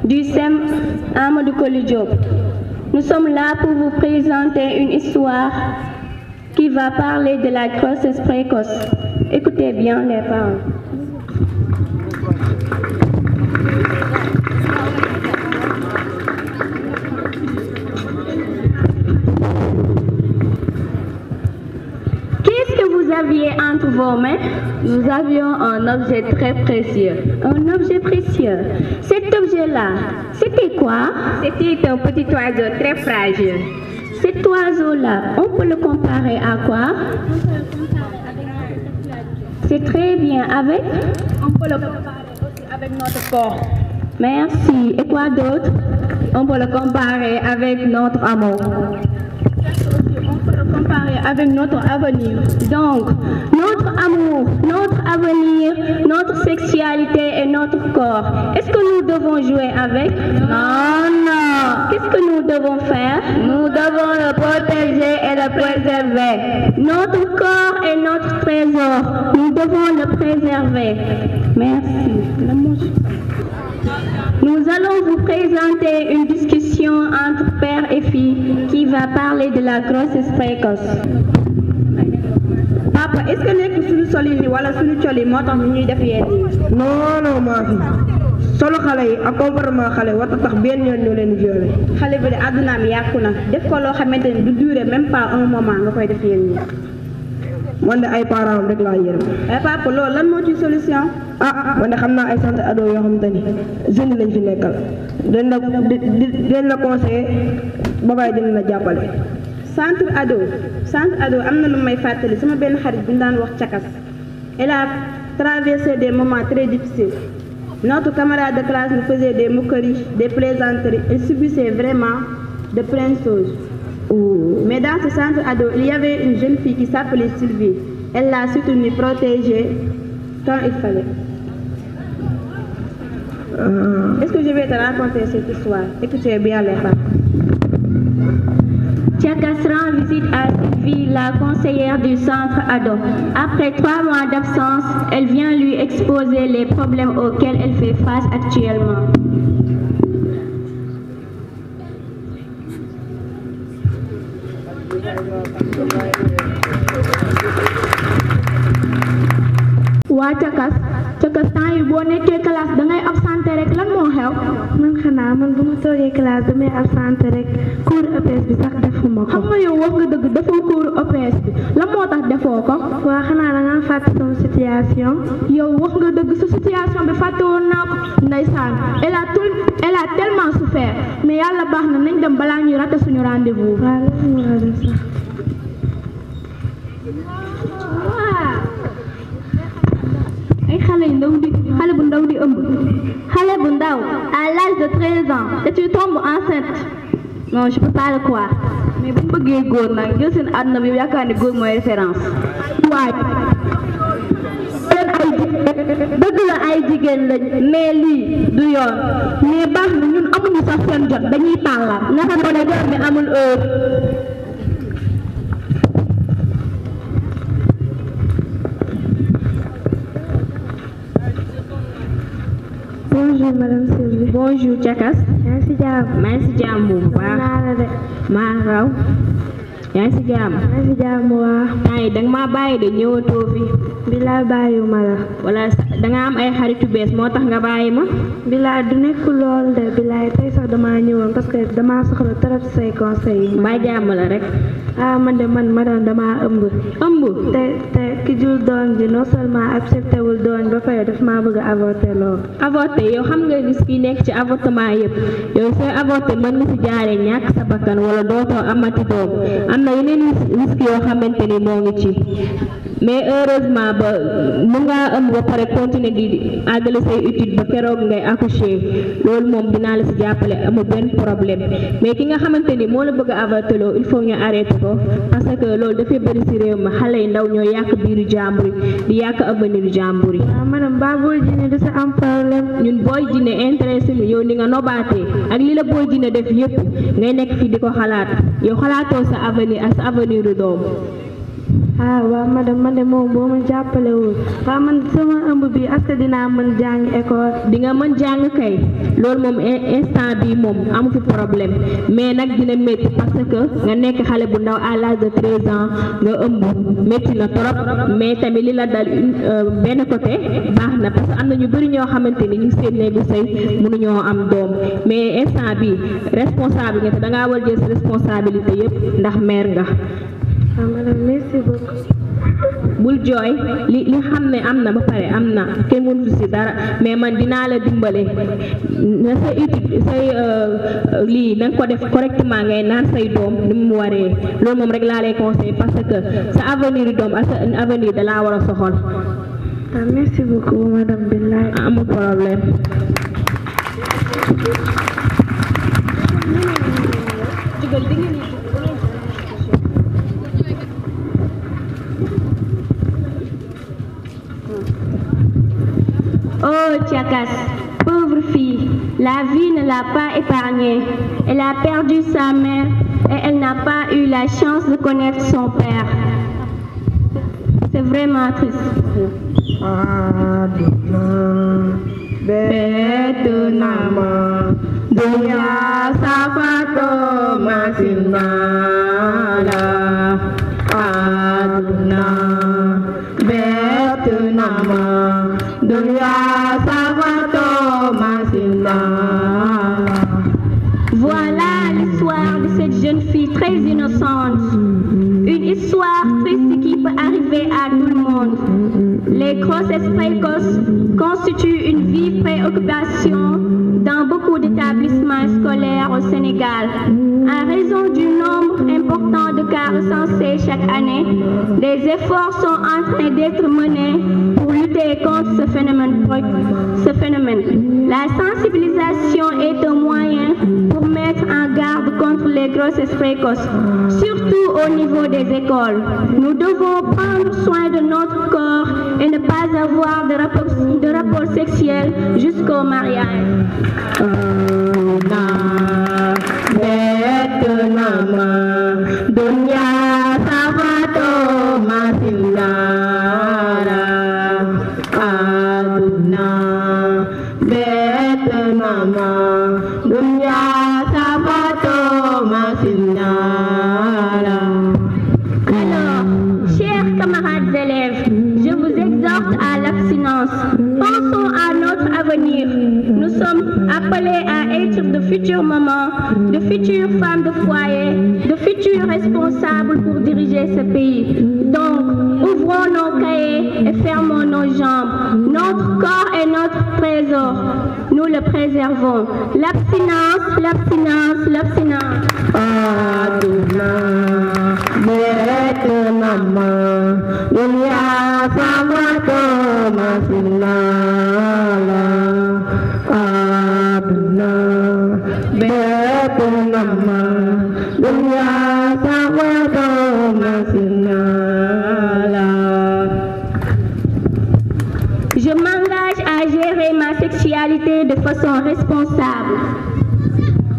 du CEM Amadou Koli Diop. Nous sommes là pour vous présenter une histoire qui va parler de la grossesse précoce. Écoutez bien les paroles. Qu'est-ce que vous aviez entre vos mains? Nous avions un objet très précieux. Un objet précieux. Cet objet-là, c'était quoi? C'était un petit oiseau très fragile. Cet oiseau-là, on peut le comparer à quoi? C'est très bien avec? On peut le comparer aussi avec notre corps. Merci. Et quoi d'autre? On peut le comparer avec notre amour. On peut le comparer avec notre avenir. Donc, notre amour, notre avenir, notre sexualité et notre corps. Est-ce que nous devons jouer avec? Non, non. Qu'est-ce que nous devons faire? Nous devons le protéger et le préserver. Notre corps est notre trésor. Nous devons le préserver. Merci. Nous allons vous présenter une discussion entre père et fille qui va parler de la grossesse précoce. Papa, est-ce que nekk suñu solin ni wala suñu coli moo tax ñuy def yenn yi? Non maa fi solo xale yi ak comportement xale war tax benn yoon ñu leen violé. Xale bi de àddunaam yàqu na def ko loo xamante ni du durer même pas un moment nga koy def yenn yi. Man de ay parents am rek laa yërëm. Papa loolu lan moo ci solution? Man de xam naa ay centre ado yoo xamante ni jeunes lañ fi nekkal dañ la conseiller ba bàyyi dina la jàppale. centre ado am na lu may fàttali sama benn xarit bu ñu daan wax cakas. Elle a traversé des moments très difficiles. Notre camarade de classe nous faisait des moqueries, des plaisanteries. Elle subissait vraiment de pleines choses. Mais dans ce centre ado, il y avait une jeune fille qui s'appelait Sylvie. Elle l'a soutenue, protégée quand il fallait. Est-ce que je vais te raconter cette histoire? Écoutez bien les femmes. Tchakas rend visite à Sylvie, la conseillère du centre ado. Après 3 mois d'absence, elle vient lui exposer les problèmes auxquels elle fait face actuellement. waa Cakas temps yi boo nekkee classe dangay absenté rek lan moo xew. man xanaa man bu ma toogee classe damay absenté rek cours EPS bi sax defuma ko. xam nga yow wax nga dëgg defoo cours EPS bi lan moo tax defoo ko. waa xanaa da nga fàtte sama situation. yow wax nga dëgg sa situation bi fàtte woon naa ko. ndeysaan elle a tellement souffert mais yàlla baax na nañ dem balaa ñuy raté suñu rendez-vous. waaw loolu moo war a def sax. xale bu ndaw di ëmb. Xale bu ndaw à l'âge de 13 ans et tu tombes enceinte. Non, je peux pas le croire. mais bu ñu bëggee góor nag jël seen àdduna bi yaakaar ne góor mooy référence. waay dëgg la ay jigéen lañ mais lii du yoon. mais baax na ñun amuñu sax seen jot dañuy tàllal. naka ko ne góor bi amul heure. Bonjour Madame Sylvie. Bonjour Cakas. yaa ngi si jàmm. maa ngi si jàmm bu baax. naa la de. maa raw. yaa ngi si jàmm. maa ngi si jàmm waa. ay danga maa bàyyi de ñëwatoo fi. bilaa bàyyiwuma la. wala danga am ay xaritu bees moo tax nga bàyyi ma. bilaa du nekk lool de bilaay tey sax damaa ñëwoon parce que damaa soxla trop say conseils. mbaa jàmm la rek. man de madame damaa ëmb. ëmb. te ki jur doom ji non seulement accepté wul doom ba pare daf maa bëgg a avorter lool. avorter yow xam nga risque yi nekk ci avortement yëpp yow sooy avorter mën nga si jaaree ñàkk sa bakkan wala dootoo amati doom am na yeneen risque yoo xamante ni moo ngi ci mais heureusement ba mu ngaa ëmb ba pare continuer di àggale say étude ba keroog ngay accoucher loolu moom dinaa la si jàppale amul benn problème mais ki nga xamante ni moo la bëgg a avorter loo il faut ñu arrêter ko parce que loolu dafay bëri si réew ma xale yi ndaw ñoo yàq biiru jàmbur yi di yàq avenir jàmbur yi. waaw madame ba booy jinne du sa am problème. ñun booy jinne intéressé ñu yow ni nga nobaatee ak li la booy jinne def yëpp ngay nekk fii di ko xalaat yow xalaatoo sa avenir ak sa avenir u doom. waaw madame man de moom boo ma jàppalewul waaw man sama ëmb bi est-ce que dinaa mën jàng école. di nga mën jàng kay loolu moom instant bi moom amu fi problème mais nag dina métti parce que nga nekk xale bu ndaw à l'âge de 13 ans nga ëmb métti na trop mais tamit li la dal benn côté baax na parce que am na ñu bëri ñoo xamante ni ñu seen néegu sëy mënuñoo am doom mais instant bi responsable nga te da ngaa war jël sa responsabilité yëpp ndax mère nga. madame merci beaucoup. bul jooy li xam ne am na ba pare am na kenn mënut si dara mais man dinaa la dimbale na sa étude say lii na nga ko def correctement ngay naan say doom ni mu waree loolu moom rek laa lay conseil parce que sa avenir doom ak sa avenir da laa war a soxal. merci beaucoup madame Billaay. amul problème. Oh, Tchakas, pauvre fille, la vie ne l'a pas épargnée. Elle a perdu sa mère et elle n'a pas eu la chance de connaître son père. C'est vraiment triste. Voilà l'histoire de cette jeune fille très innocente. Une histoire triste qui peut arriver à tout le monde. Les grossesses précoces constituent une vive préoccupation dans beaucoup d'établissements scolaires au Sénégal. En raison du nombre important de cas recensés chaque année, des efforts sont en train d'être menés pour lutter contre ce phénomène. La sensibilisation est un moyen pour mettre en garde contre les grossesses précoces, surtout au niveau des écoles. Nous devons prendre soin de notre corps et ne pas avoir de rapport sexuel jusqu'au mariage. Alors, chers camarades élèves, je vous exhorte à l'abstinence. Pensons à notre avenir. Nous sommes appelés à être de futures mamans, de futures femmes de foyer, de futurs responsables pour diriger ce pays. Donc, ouvrons nos cahiers et fermons nos jambes. Notre corps est notre trésor. Nous le préservons. L'abstinence, l'abstinence, l'abstinence. Je m'engage à gérer ma sexualité de façon responsable.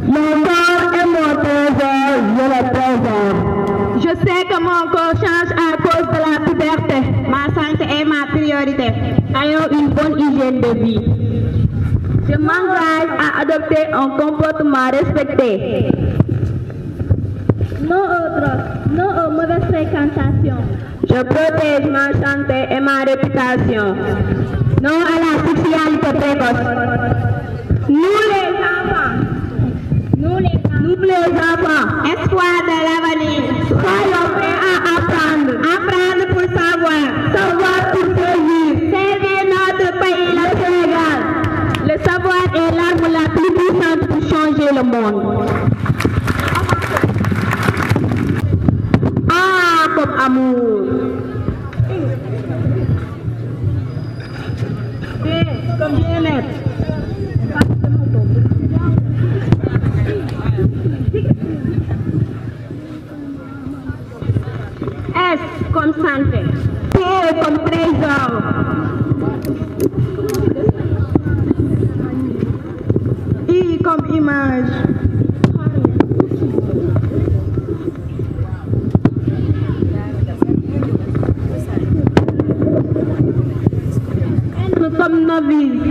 Mon corps est mon trésor, je le préserve. Je sais que mon corps change à cause de la puberté. Ma santé est ma priorité. Ayons une bonne hygiène de vie. Je m'engage à adopter un comportement respecté. Non aux drogues, non aux mauvaises fréquentations. Je protège ma santé et ma réputation. Non à la sexualité précoce. Nous les enfants, espoir de l'avenir, soyons prêts à apprendre. Apprendre pour savoir, savoir pour servir. Servir notre pays, le Sénégal. Le savoir est l'arme la plus puissante pour changer le monde. Ah, comme amour. Comme bien-être. S comme santé. P comme trésor. I comme image. N comme novice.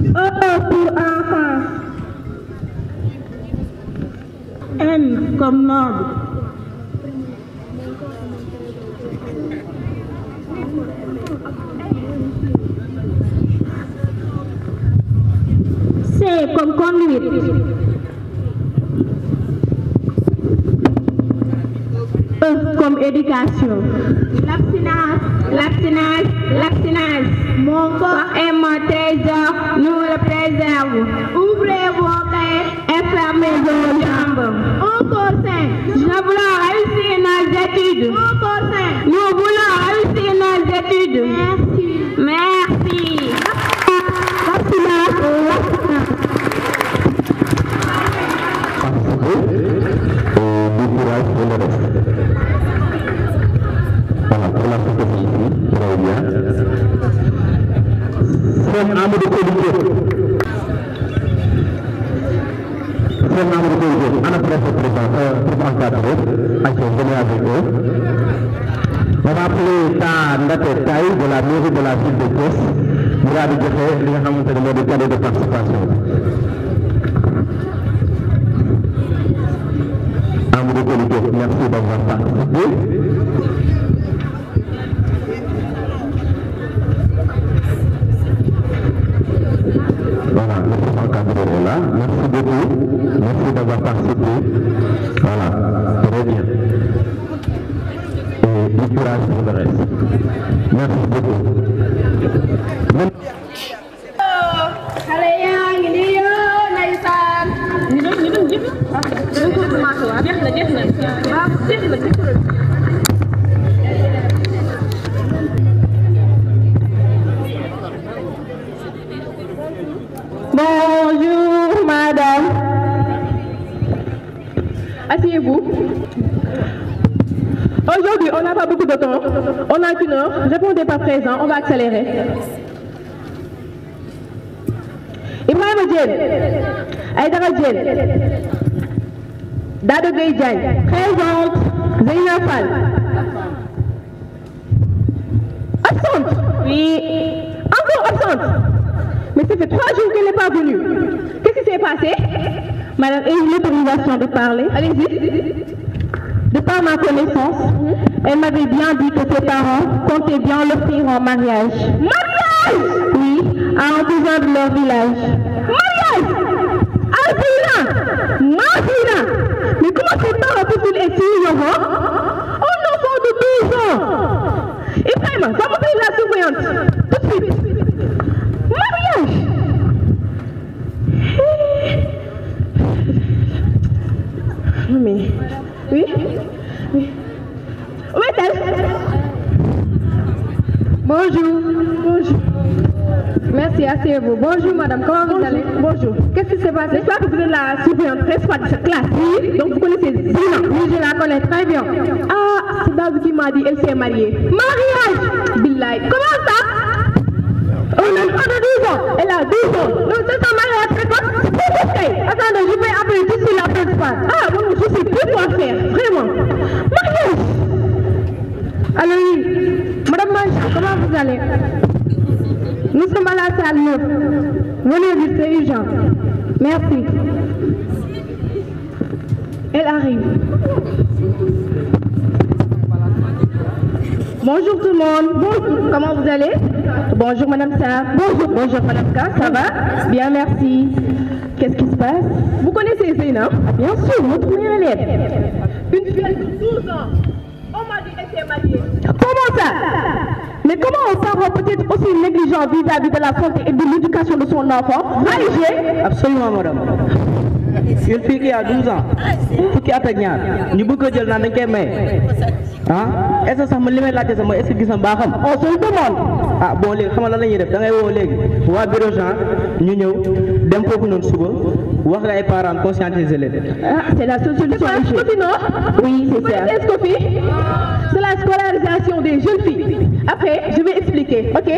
O pour enfant. M comme noble. C comme conduite. E comme éducation. L'abstinence, l'abstinence, l'abstinence. Mon corps est mon trésor, nous le préservons. Ouvrez vos cahiers et fermez vos jambes. Encore 5. Nous voulons réussir nos études. Encore 5. Nous voulons On va appeler Ta Ndate Taï de la mairie de la ville de Thiès. Mu daal di joxe li nga xamante ne moo di cadeau de participation. Amadou Kolito, merci d'avoir participé. Voilà, le chef encadreur est là. Merci beaucoup. Merci d'avoir participé. Voilà, très bien. Et du courage pour le reste. Merci beaucoup. Bonjour madame. Asseyez-vous. Aujourd'hui, on n'a pas beaucoup de temps. On n'a qu'une heure. Répondez pas présent. On va accélérer. Ibrahima Diène. Aïdara Diène. Dado Gueye Diagne. Présente. Zeyna Fall. Absente. Oui. Encore absente. Mais ça fait 3 jours qu'elle n'est pas venue. Qu'est-ce qui s'est passé? Madame, ayez l'autorisation de parler. Allez-y. De par ma connaissance, elle m'avait bien dit que ses parents comptaient bien l'offrir en mariage. Mariage? Oui, à un cousin de leur village. Mariage? Alfina! Martina! Mais comment ses parents peuvent-ils être ignorants? Un enfant de 12 ans! Ibrahima, va m'appeler la surveillante. Tout de suite. Mariage! Non mais... Oui? Oui. Où est-elle? Bonjour. Bonjour. Merci, asseyez-vous. Bonjour madame, comment vous allez? Bonjour. Qu'est-ce qui s'est passé? J'espère que vous êtes la surveillante principale de cette classe. Oui. Donc vous connaissez Zina? Oui, je la connais très bien. Ah, c'est David qui m'a dit elle s'est mariée. Mariage! Billahi. Comment ça? On a pas de 12 ans. Elle a 12 ans. Donc c'est un mariage précoce. Attendez, je vais appeler tout de suite la principale. Ah, bon, je sais plus quoi faire. Vraiment. Mariage. Alors oui. Madame Mancha, comment vous allez? Nous sommes à la salle 9. Venez vite, c'est urgent. Merci. Elle arrive. Bonjour tout le monde. Bonjour. Comment vous allez? Bonjour Madame Sarr. Bonjour. Bonjour Madame K. Ça va? Bien, merci. Qu'est-ce qui se passe? Vous connaissez Zéna? Bien sûr, notre meilleure élève. Une fille de 12 ans. On m'a dit qu'elle s'est mariée. Comment ça? Mais comment un parent peut être aussi négligent vis-à-vis de la santé et de l'éducation de son enfant? Allez. Absolument madame. Une fille qui a 12 ans. Fukki at ak ñaar ñu bëgg ko jël naan dañ koy may. Ah, est-ce que sax man li may laajte sax mooy est-ce que gis na mbaaxam? On se le demande. Ah bon léegi xam nga lan la ñuy def da ngay woo léegi waa bureau genre ñu ñëw dem foofu noonu suba wax la ay parents conscientiser leen. Ah, c'est la seule solution. Oui, c'est ça. Est-ce que c'est la scolarisation des jeunes filles. Après, je vais expliquer, ok?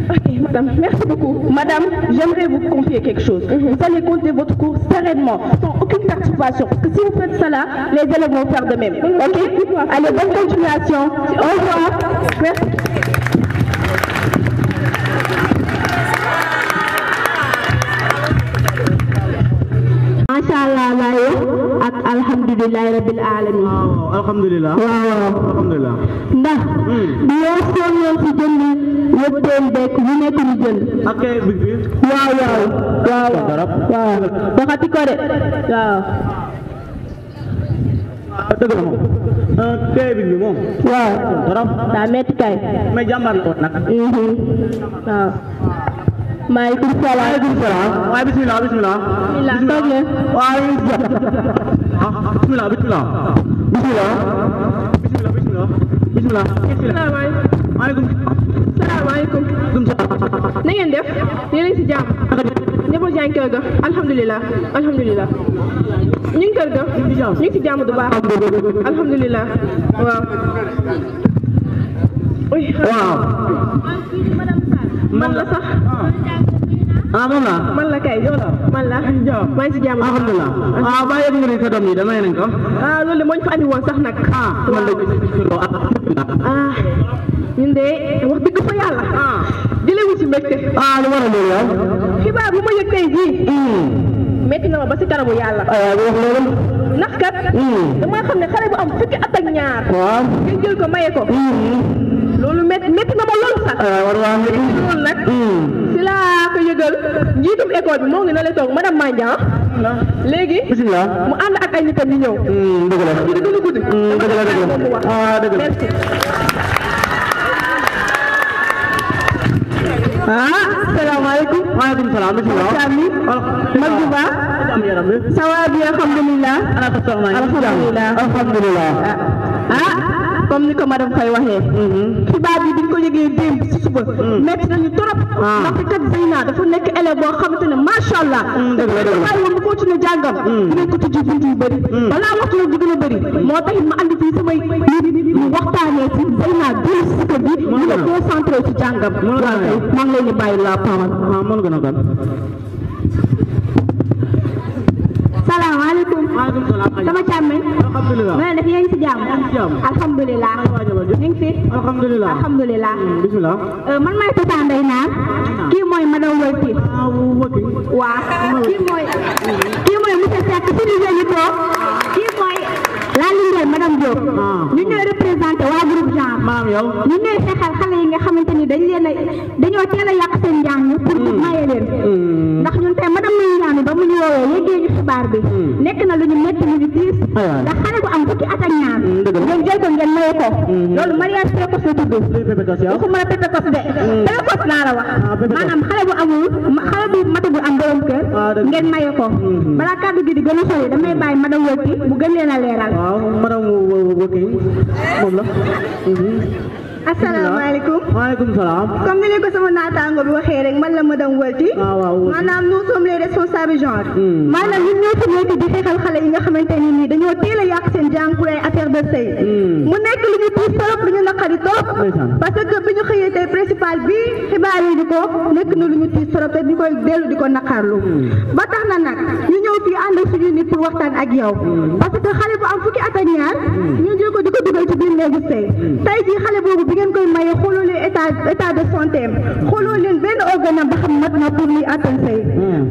Ok, madame, merci beaucoup. Madame, j'aimerais vous confier quelque chose. Vous allez compter votre cours sereinement, sans aucune participation. Parce que si vous faites cela, les élèves vont faire de même. Ok? Allez, bonne continuation. Au revoir. Merci. Masyaallah layo ak alhamdulillahi rabbil alamin. Alhamdulillah. Waaw. Alhamdulillah. Ndax di yoo sonnoon si jënd yëppeen bekk yu nekk ñu jënd. Ok, big bi. Waaw waaw. Waaw. Waaw. Waxati ko de. Waaw. Dëgg la moom. Tey bi moom. Waaw. Daa metti kay. Mais jàmbaar la woon nag. Waaw. Maaleykum salaam. Maaleykum salaam. Waaye bismillah bismillah. Bismillah toog leen. Waaye bismillah bismillah. Bismillah. Bismillah bismillah. Bismillah. Salaamaaleykum. Maaleykum. Salaamaaleykum. Na ngeen def? Yéen a ngi si jàmm. Njaboot yaa ngi kër ga. Alhamdulilah. Alhamdulilah. ñu ngi kër ga. ñu ngi si jàmm du baax. Alhamdulilah. Waaw. Waaw. Man la sax. ah moom la man la kay yow la man la maa ngi si jàmm alhamdulilah ah ba yëg nga ni sa doom yi damay nañ ko ah loolu moo ñu fa andi woon sax nag man de ñun de wax dëgg fa yàlla jëlee wu ci mbégte lu war a loolu yow xibaar bu ma yëg tey jii metti na ma ba si kanamu yàlla ndax kat dama xam ne xale bu am fukki at ak ñaar nga jël ko maye ko loolu metti na ma loolu sax loolu nag si laa ko yëgal njiitum école bi moo ngi na la toog madame Mandiang léegi mu ànd ak ay nitam ñu ñëw dëgg la ci dëgg lu guddi dëgg la dëgg la merci salaamaaleykum waaleykum salaam mag bu baax ça va bien alhamdulilah alhamdulilah comme ni ko madame Faye waxee xibaar bi biñ ko yëgee démb ci suba metti nañu trop ndaxte kat Zeyna dafa nekk élève boo xamante ne macha allah waaye woon bu continuer jàngam dinañ ko tijji bunt yu bëri balaa waxtu nag di gën a bëri moo tax ma andi fii samay nit ñu waxtaanee ci Zeyna dellu si kër bi ñu nga concentré ci jàngam maa ngi leen di bàyyi la parole mën gën a gan salaamaaleykum. maaleykum salaam. sama càmmeñ. alhamdulilah. ma ne def yéen si jàmm. alhamdulilah. ñu ngi fi. alhamdulilah. alhamdulilah. bisimilah. man maay Tata Ndeye Naar. kii mooy madame Wolti. waaw kii mooy monsieur Seck si li ñu toog. kii mooy la Linguère madame Diop. ñu ñooy représenté waa groupe genre. maam yow. ñu ñooy fexeel xale yi nga xamante ni dañoo teel a yàq seen njàng pour maye leen. ndax ñun tey madame Ndeye Naar ba mu ñu woowee yéegee ñu xibaar bi. nekk na lu ñu métti lu ñu tiis. ndax xale bu am fukki at ak ñaar. ngeen jël ko ngeen maye ko. loolu mariage précoce la tudd. waxuma la précoce de. précoce laa la wax. maanaam xale bu matagul am borom kër. ngeen maye ko. balaa kàddu gi di gën a sori damay bàyyi madame Wolti mu gën leen a leeral. waaw madame Wolti moom la. asalaamaaleykum. waaleykum salaam. comme ni leen ko sama naataango bi waxee rek man la madame Wolti. maanaam nous sommes les responsables genre. maanaam ñun ñoo fi nekk di xeexal xale yi nga xamante ni nii dañoo teel a yàq seen jàng pour ay affaire de sëy. mu nekk lu ñu tiis trop lu ñu naqari trop. parce que bi ñu xëyee tey principal bi xibaar yi di ko nekk na lu ñu tiis trop te di koy dellu di ko naqarlu. ba tax na nag ñu ñëw fii ànd ak suñu nit pour waxtaan ak yow. parce que xale bu am fukki at ak ñaar ñu jël ko di ko dugal ci biir néegu sëy tey jii xale boobu bi ngeen koy maye xooloo leen état de santé am xooloo leen benn organe ba xam mat na pour muy atteindre sëy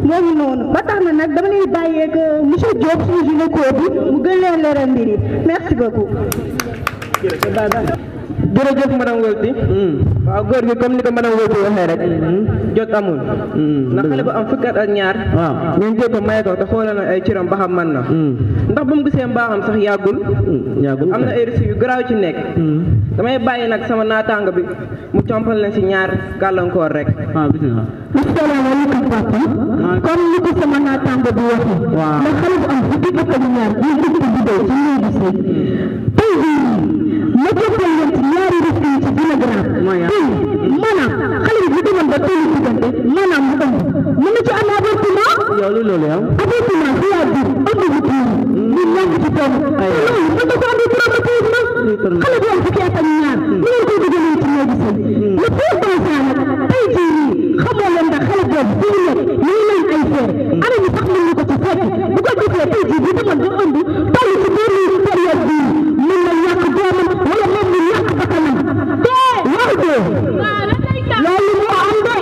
moom noonu ba tax na nag dama lay bàyyeeg monsieur Diop suñu gynéco bi mu gën leen leeral mbir yi merci beaucoup. jërëjëf madame Wolti. waaw góor gi comme ni ko madame Wolti waxee rek. jot amul. ndax xale bu am fukki at ak ñaar. waaw ngeen jël ko maye ko te xoolal na ay ciram ba xam man na. ndax bu mu gisee mbaaxam sax yàggul. am na ay risques yu garaaw ci nekk. damay bàyyi nag sama naataango bi mu compal leen si ñaar gàllankoor rek. waaw bisimilah. asalaamaaleykum papa. comme ni ko sama naataango bi waxee. waaw ndax xale bu am fukki at ak ñaar ñu ngi ko dugal ci néegu sëy. tey jii ma jëfal leen ci ñaari risques yi ci gën a grave. maanaam xale bi bu demoon ba tollu diggante maanaam mu ëmb mën na ci am avortement. yow lu loolu yow. avortement si yaa jur ëmb bu tuur ñu ñàkk ci doom. loolu mën na ko andi traumatisme. xale bu am fukki at ak ñaar ñu ngi koy dugalee ci néegu sëy. le plus conscient nag tey jii nii xamoo leen ndax xale boobu fi mu nekk ñu ngi leen ay feer ana ñu sax mën na ko ci fekk bu ko defee tey jii bu demoon ba ëmb toll ci biir période bii mën na ñàkk doomam wala moom mu ñàkk bakkanam te wax dee loolu moo am de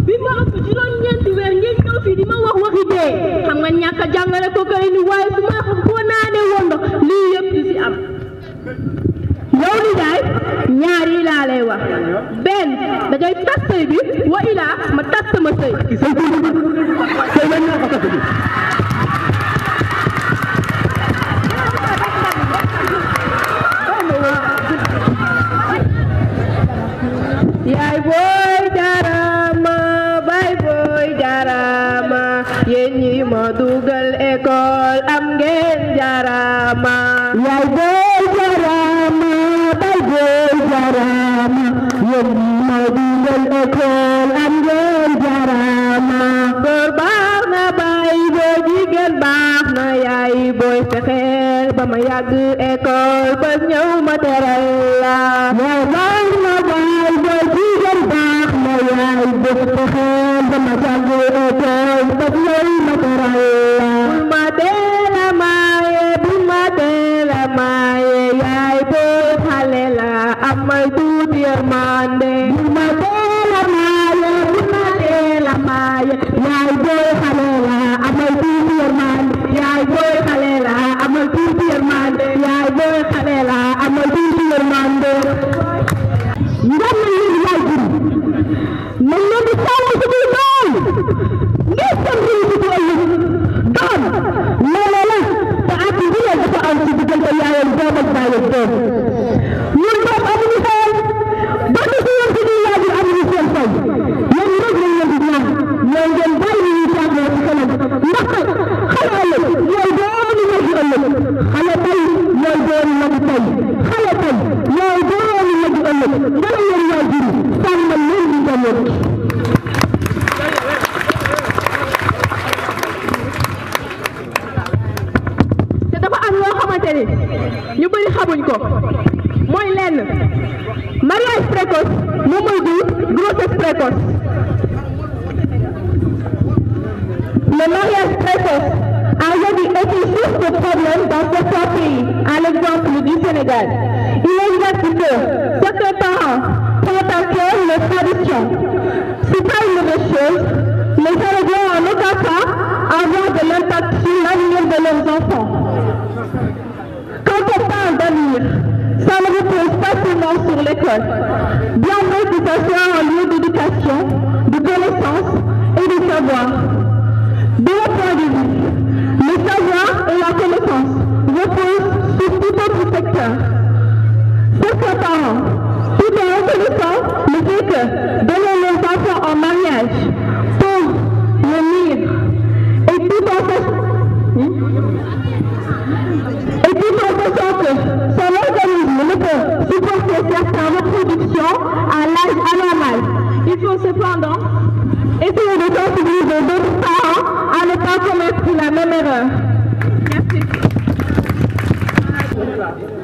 bi ma ëpp juróom-ñeenti weer ngeen ñëw fii di ma wax waxi dee xam nga ñàkk a jàngale ko kay ni waaye su ma xam boo naanee woon ndox lii yëpp di si am yow li daay ñaar yi laa lay wax benn da ngay tas sëy bi wa ilaa ma tas sama sëy yaay booy jarama bay booy jarama yéen ñi ma dugal école am ngeen jarama yaay booy jarama bay booy jarama yéen ñi ma dugal école am ngeen jarama góor baax na bay booy jigéen baax na yaay booy fexeel ba ma yàgg école ba ñëw ma teral la yaay baax na bay booy jigéen baax na yaay booy fexeel ba ma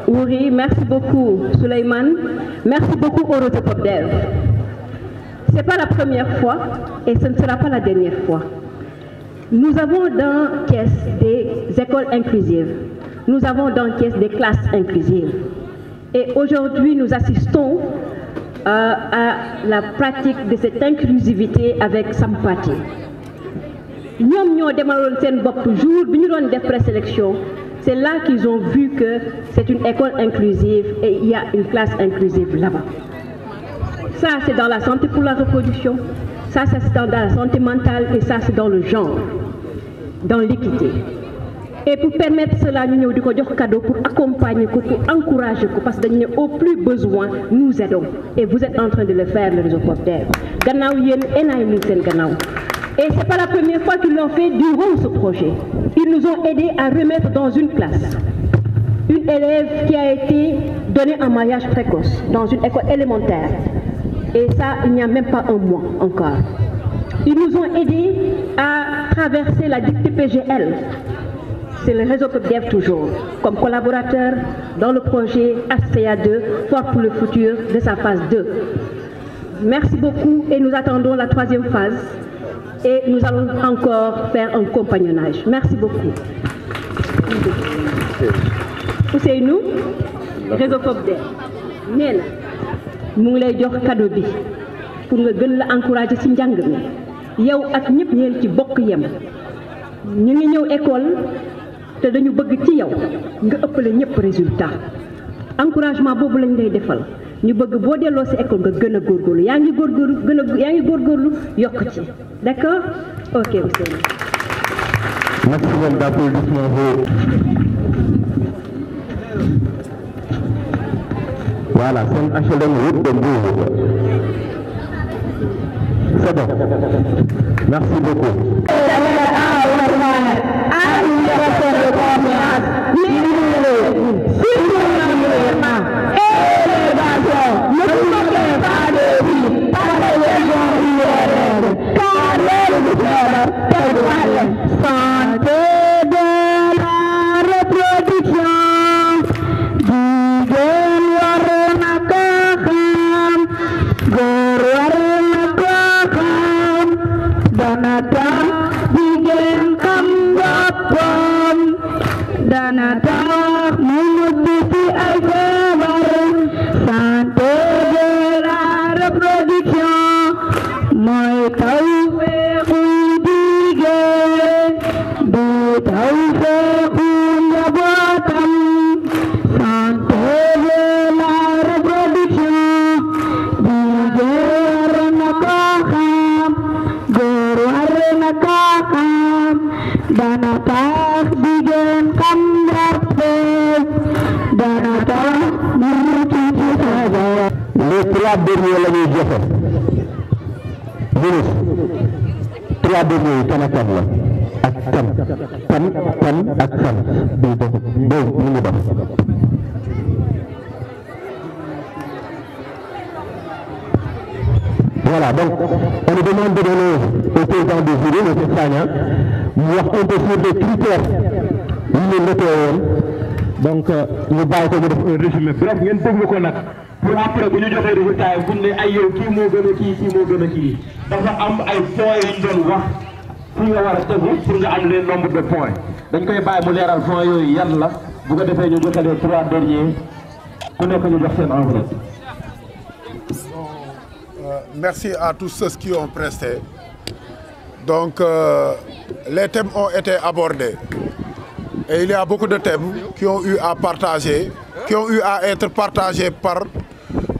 Oui, merci beaucoup Souleymane, merci beaucoup au Réseau PopDev. Ce n'est pas la première fois et ce ne sera pas la dernière fois. Nous avons dans Thiès des écoles inclusives, nous avons dans Thiès des classes inclusives. Et aujourd'hui, nous assistons à la pratique de cette inclusivité avec Sampati. Nous ñoo démarré seen bopp jour bi ñu doon def présélection. C'est là qu'ils ont vu que c'est une école inclusive et il y a une classe inclusive là-bas. Ça, c'est dans la santé pour la reproduction, ça, c'est dans la santé mentale et ça, c'est dans le genre, dans l'équité. Et pour permettre cela, nous avons des cadeaux pour accompagner, pour encourager, parce que au plus besoin, nous aidons. Et vous êtes en train de le faire, le Réseau PopDev. Et ce n'est pas la première fois qu'ils l'ont fait durant ce projet. Ils nous ont aidés à remettre dans une classe une élève qui a été donnée en mariage précoce dans une école élémentaire. Et ça, il n'y a même pas un mois encore. Ils nous ont aidés à traverser la dictée PGL. C'est le Réseau PopDev toujours, comme collaborateur dans le projet ACA2, Fort pour le futur de sa phase 2. Merci beaucoup et nous attendons la troisième phase. Et nous allons encore faire un compagnonnage. Merci beaucoup. C'est nous, Réseau PopDev. Nena, nous lay jox cadeau bi pour nga gën la encourager ci njàng mi yow ak ñëpp ñeen ci bokk yem ñu ngi ñëw école te dañu bëgg ci yow nga ëppale ñëpp résultat encouragement boobu lañ lay defal ñu bëgg boo delloo ci école nga gën a góorgóorlu yaa ngi góorgóorlu yokk ci d'accord ok monsieur. Maximum d'applaudissements. Voilà, c'est un HLM route de Bourg. C'est bon. Merci beaucoup. Warna dana tax mu mucc ci ay feebar santé de la reproduction mooy taw feexu jigéen du taw feexu njabootam santé de la reproduction jigéen war na ko xam góor war na ko xam dana tax jigéen xam rappel dana tax mu mucc ci feebar. Les 3 derniers la ñuy joxe ministre 3 derniers yi kan ak kan la ak kan ak kan bi dox boobu ñu ngi dox. Voilà, donc on nous demande de donner au président du jury, M. Sagna, mu wax un peu sur des critères yi ñu noté woon donc ñu bàyyi ko ñu def un résumé bref ngeen déglu ko nag pour après bu ñu joxee résultat yi bu ne ay yow kii moo gën a kii moo gën a kii dafa am ay points yu ñu doon wax fi nga war a tegu pour nga am les nombre de points dañ koy bàyyi mu leeral points yooyu yan la bu ko defee ñu joxe les 3 derniers ku nekk ñu jox seen enveloppe. Merci à tous ceux qui ont presté. Donc, les thèmes ont été abordés. Et il y a beaucoup de thèmes qui ont eu à partager, qui ont eu à être partagés par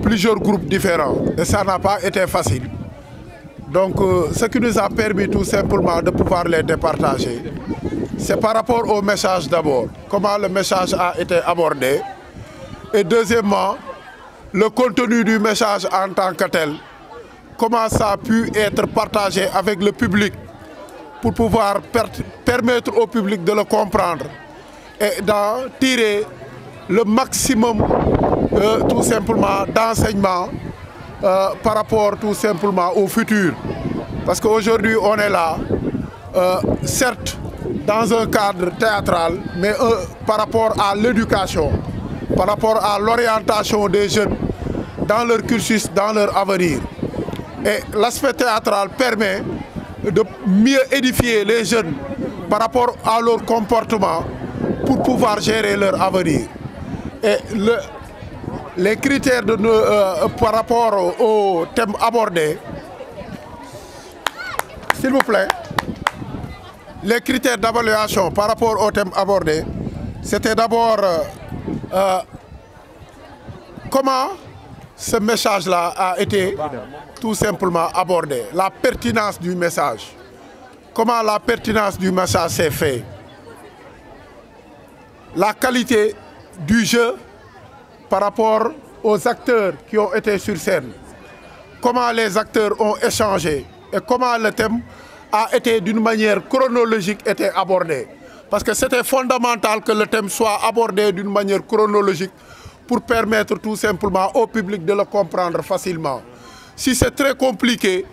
plusieurs groupes différents. Et ça n'a pas été facile. Donc, ce qui nous a permis tout simplement de pouvoir les départager, c'est par rapport au message d'abord. Comment le message a été abordé. Et deuxièmement, le contenu du message en tant que tel. Comment ça a pu être partagé avec le public pour pouvoir permettre au public de le comprendre et d'en tirer le maximum tout simplement d'enseignement par rapport tout simplement au futur. Parce qu'aujourd'hui on est là, certes dans un cadre théâtral, mais par rapport à l'éducation, par rapport à l'orientation des jeunes dans leur cursus, dans leur avenir. Et l'aspect théâtral permet de mieux édifier les jeunes par rapport à leur comportement pour pouvoir gérer leur avenir. Et les critères par rapport au thème abordé, s'il vous plaît, les critères d'évaluation par rapport au thème abordé, c'était d'abord comment ce message-là a été tout simplement abordé. La pertinence du message. Comment la pertinence du message s'est faite. La qualité du jeu par rapport aux acteurs qui ont été sur scène. Comment les acteurs ont échangé et comment le thème a été d'une manière chronologique été abordé. Parce que c'était fondamental que le thème soit abordé d'une manière chronologique pour permettre tout simplement au public de le comprendre facilement. Si c'est très compliqué,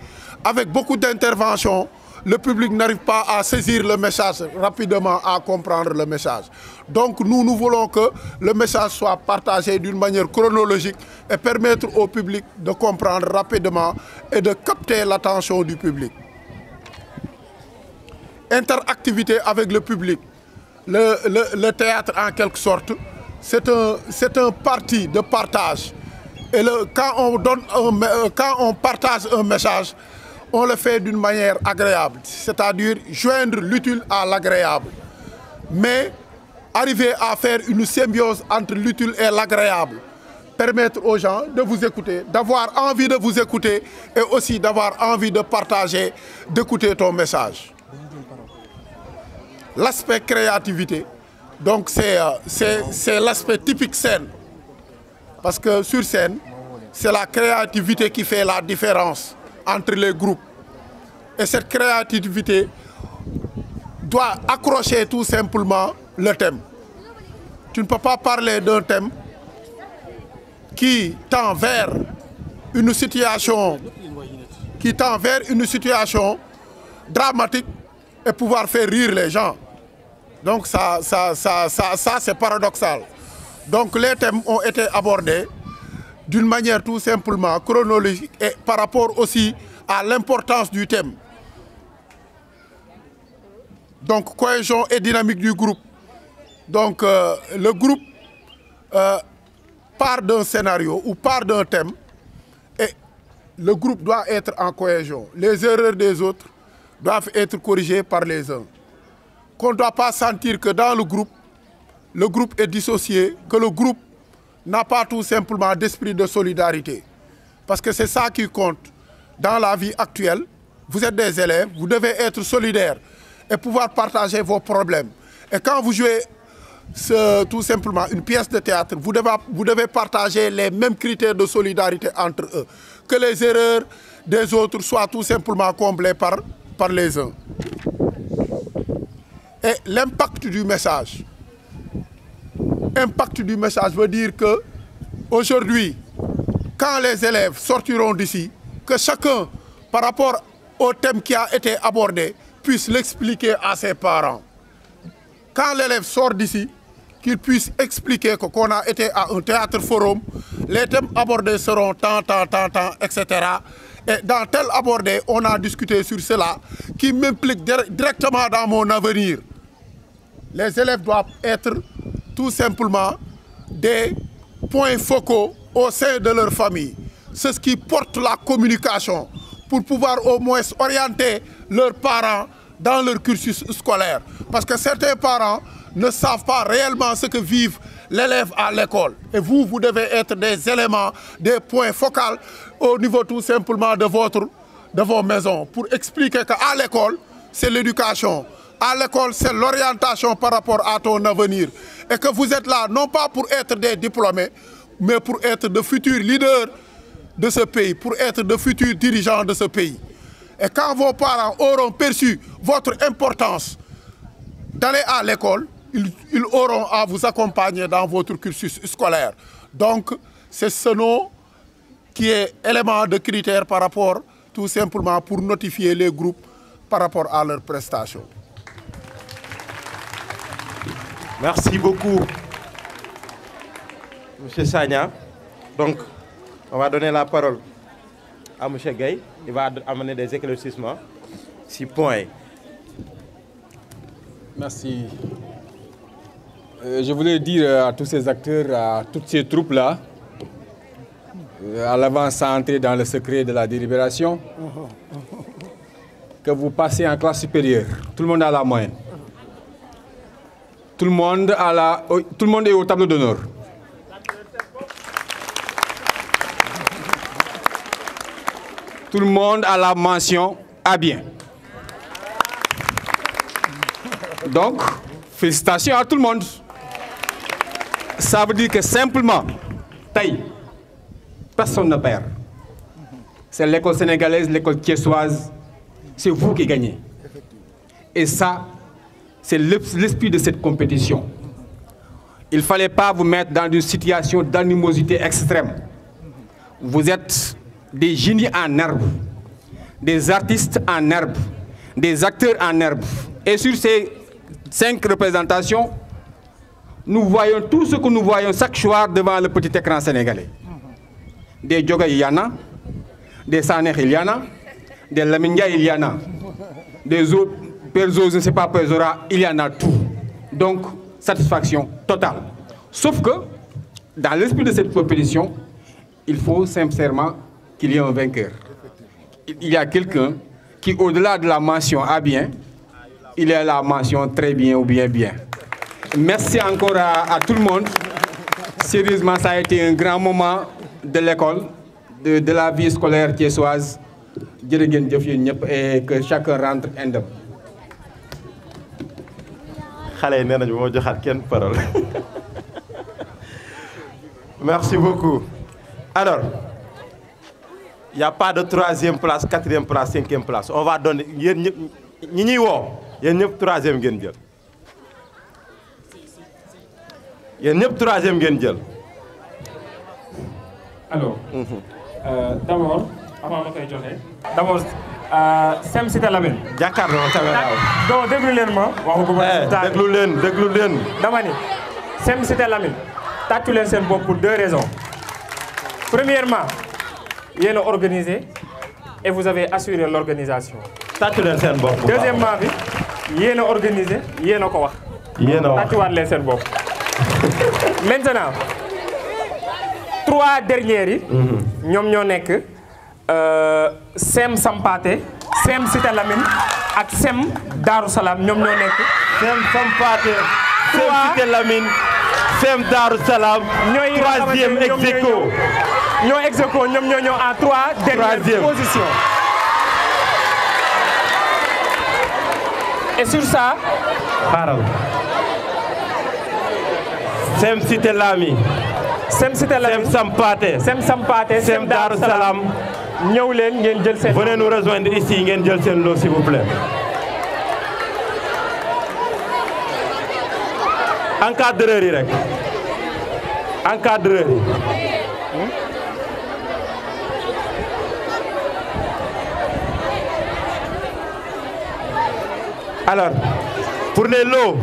avec beaucoup d'interventions, le public n'arrive pas à saisir le message rapidement, à comprendre le message. Donc nous voulons que le message soit partagé d'une manière chronologique et permettre au public de comprendre rapidement et de capter l'attention du public. Interactivité avec le public. Le théâtre en quelque sorte, c'est un parti de partage. Et quand on partage un message, on le fait d'une manière agréable, c'est-à-dire joindre l'utile à l'agréable. Mais arriver à faire une symbiose entre l'utile et l'agréable, permettre aux gens de vous écouter, d'avoir envie de vous écouter et aussi d'avoir envie de partager, d'écouter ton message. L'aspect créativité, donc c'est l'aspect typique scène. Parce que sur scène, c'est la créativité qui fait la différence entre les groupes. Et cette créativité doit accrocher tout simplement le thème. Tu ne peux pas parler d'un thème qui tend vers une situation dramatique et pouvoir faire rire les gens. Donc ça c'est paradoxal. Donc les thèmes ont été abordés d'une manière tout simplement chronologique et par rapport aussi à l'importance du thème. Donc cohésion et dynamique du groupe. Donc le groupe part d'un scénario ou part d'un thème et le groupe doit être en cohésion. Les erreurs des autres doivent être corrigées par les uns. Qu'on ne doit pas sentir que dans le groupe est dissocié, que le groupe n'a pas tout simplement d'esprit de solidarité. Parce que c'est ça qui compte dans la vie actuelle. Vous êtes des élèves, vous devez être solidaires et pouvoir partager vos problèmes. Et quand vous jouez tout simplement une pièce de théâtre, vous devez partager les mêmes critères de solidarité entre eux. Que les erreurs des autres soient tout simplement comblées par les uns. Et l'impact du message. L'impact du message veut dire que aujourd'hui, quand les élèves sortiront d'ici, que chacun, par rapport au thème qui a été abordé, puisse l'expliquer à ses parents. Quand l'élève sort d'ici, qu'il puisse expliquer qu'on a été à un théâtre forum, les thèmes abordés seront tant, etc. Et dans tel abordé, on a discuté sur cela, qui m'implique directement dans mon avenir. Les élèves doivent être tout simplement des points focaux au sein de leur famille. C'est ce qui porte la communication pour pouvoir au moins orienter leurs parents dans leur cursus scolaire. Parce que certains parents ne savent pas réellement ce que vivent l'élève à l'école. Et vous devez être des éléments, des points focaux au niveau tout simplement de vos maisons pour expliquer qu'à l'école, c'est l'éducation. À l'école, c'est l'orientation par rapport à ton avenir. Et que vous êtes là, non pas pour être des diplômés, mais pour être de futurs leaders de ce pays, pour être de futurs dirigeants de ce pays. Et quand vos parents auront perçu votre importance d'aller à l'école, ils auront à vous accompagner dans votre cursus scolaire. Donc, c'est ce nom qui est élément de critère par rapport, tout simplement, pour notifier les groupes par rapport à leurs prestations. Merci beaucoup, M. Sagna. Donc, on va donner la parole à M. Gay. Il va amener des éclaircissements. 6 points. Merci. Je voulais dire à tous ces acteurs, à toutes ces troupes-là, à l'avance à entrer dans le secret de la délibération, que vous passez en classe supérieure. Tout le monde a la moyenne. Tout le monde est au tableau d'honneur. Tout le monde a la mention à bien. Donc, félicitations à tout le monde. Ça veut dire que simplement, taille, personne ne perd. C'est l'école sénégalaise, l'école thiessoise, c'est vous qui gagnez. Et ça, c'est l'esprit de cette compétition. Il ne fallait pas vous mettre dans une situation d'animosité extrême. Vous êtes des génies en herbe, des artistes en herbe, des acteurs en herbe. Et sur ces 5 représentations, nous voyons tout ce que nous voyons chaque soir devant le petit écran sénégalais. Des Djoga il y en a, des Saner il y en a, des Laminga il y en a, des autres Perzo, je ne sais pas, Perzora, il y en a tout. Donc, satisfaction totale. Sauf que, dans l'esprit de cette compétition, il faut sincèrement qu'il y ait un vainqueur. Il y a quelqu'un qui, au-delà de la mention à bien, il y a la mention très bien ou bien bien. Merci encore à tout le monde. Sérieusement, ça a été un grand moment de l'école, de la vie scolaire thiessoise. Et que chacun rentre indemne. Merci beaucoup. Alors, il n'y a pas de 3e place, 4e place, 5e place. On va donner. Il y a 3e gen. Il y a 3e gen. Alors, d'abord, avant de faire d'abord, Sem Cité Lamine. Jàkkaarloo caméra. Donc, déglu leen ma. waxu ko ma. déglu leen. dama ni Sem Cité Lamine. tàccu leen seen bopp pour 2 raisons. Premièrement, yéen a organisé et vous avez assuré l'organisation. tàccu leen seen bopp. Deuxièmement bi yéen a organisé yéen a ko wax. tàccuwaat leen seen bopp. Maintenant 3 dernières yi. ñoom ñoo nekk Sem Sampaate Sem Cité Lamine ak Sem Darou Salam ñoom ñoo nekk. Sem Sampaate Sem Cité Lamine Sem Darou Salam. ñooy 3e ex aequo. ñoo ex aequo ñoom ñoo ñëw en 3 dernières positions. Et sur ça. xaaral. Sem Cité Lamine. Sem Cité Lamine Sem Sampaate. Sem Sampaate Sem Darou Salam. ñëw leen ngeen jël seen. Venez nous rejoindre ici ngeen jël seen lot s'il vous plaît. encadreur yi rek. encadreur yi. Alors, pour les lots,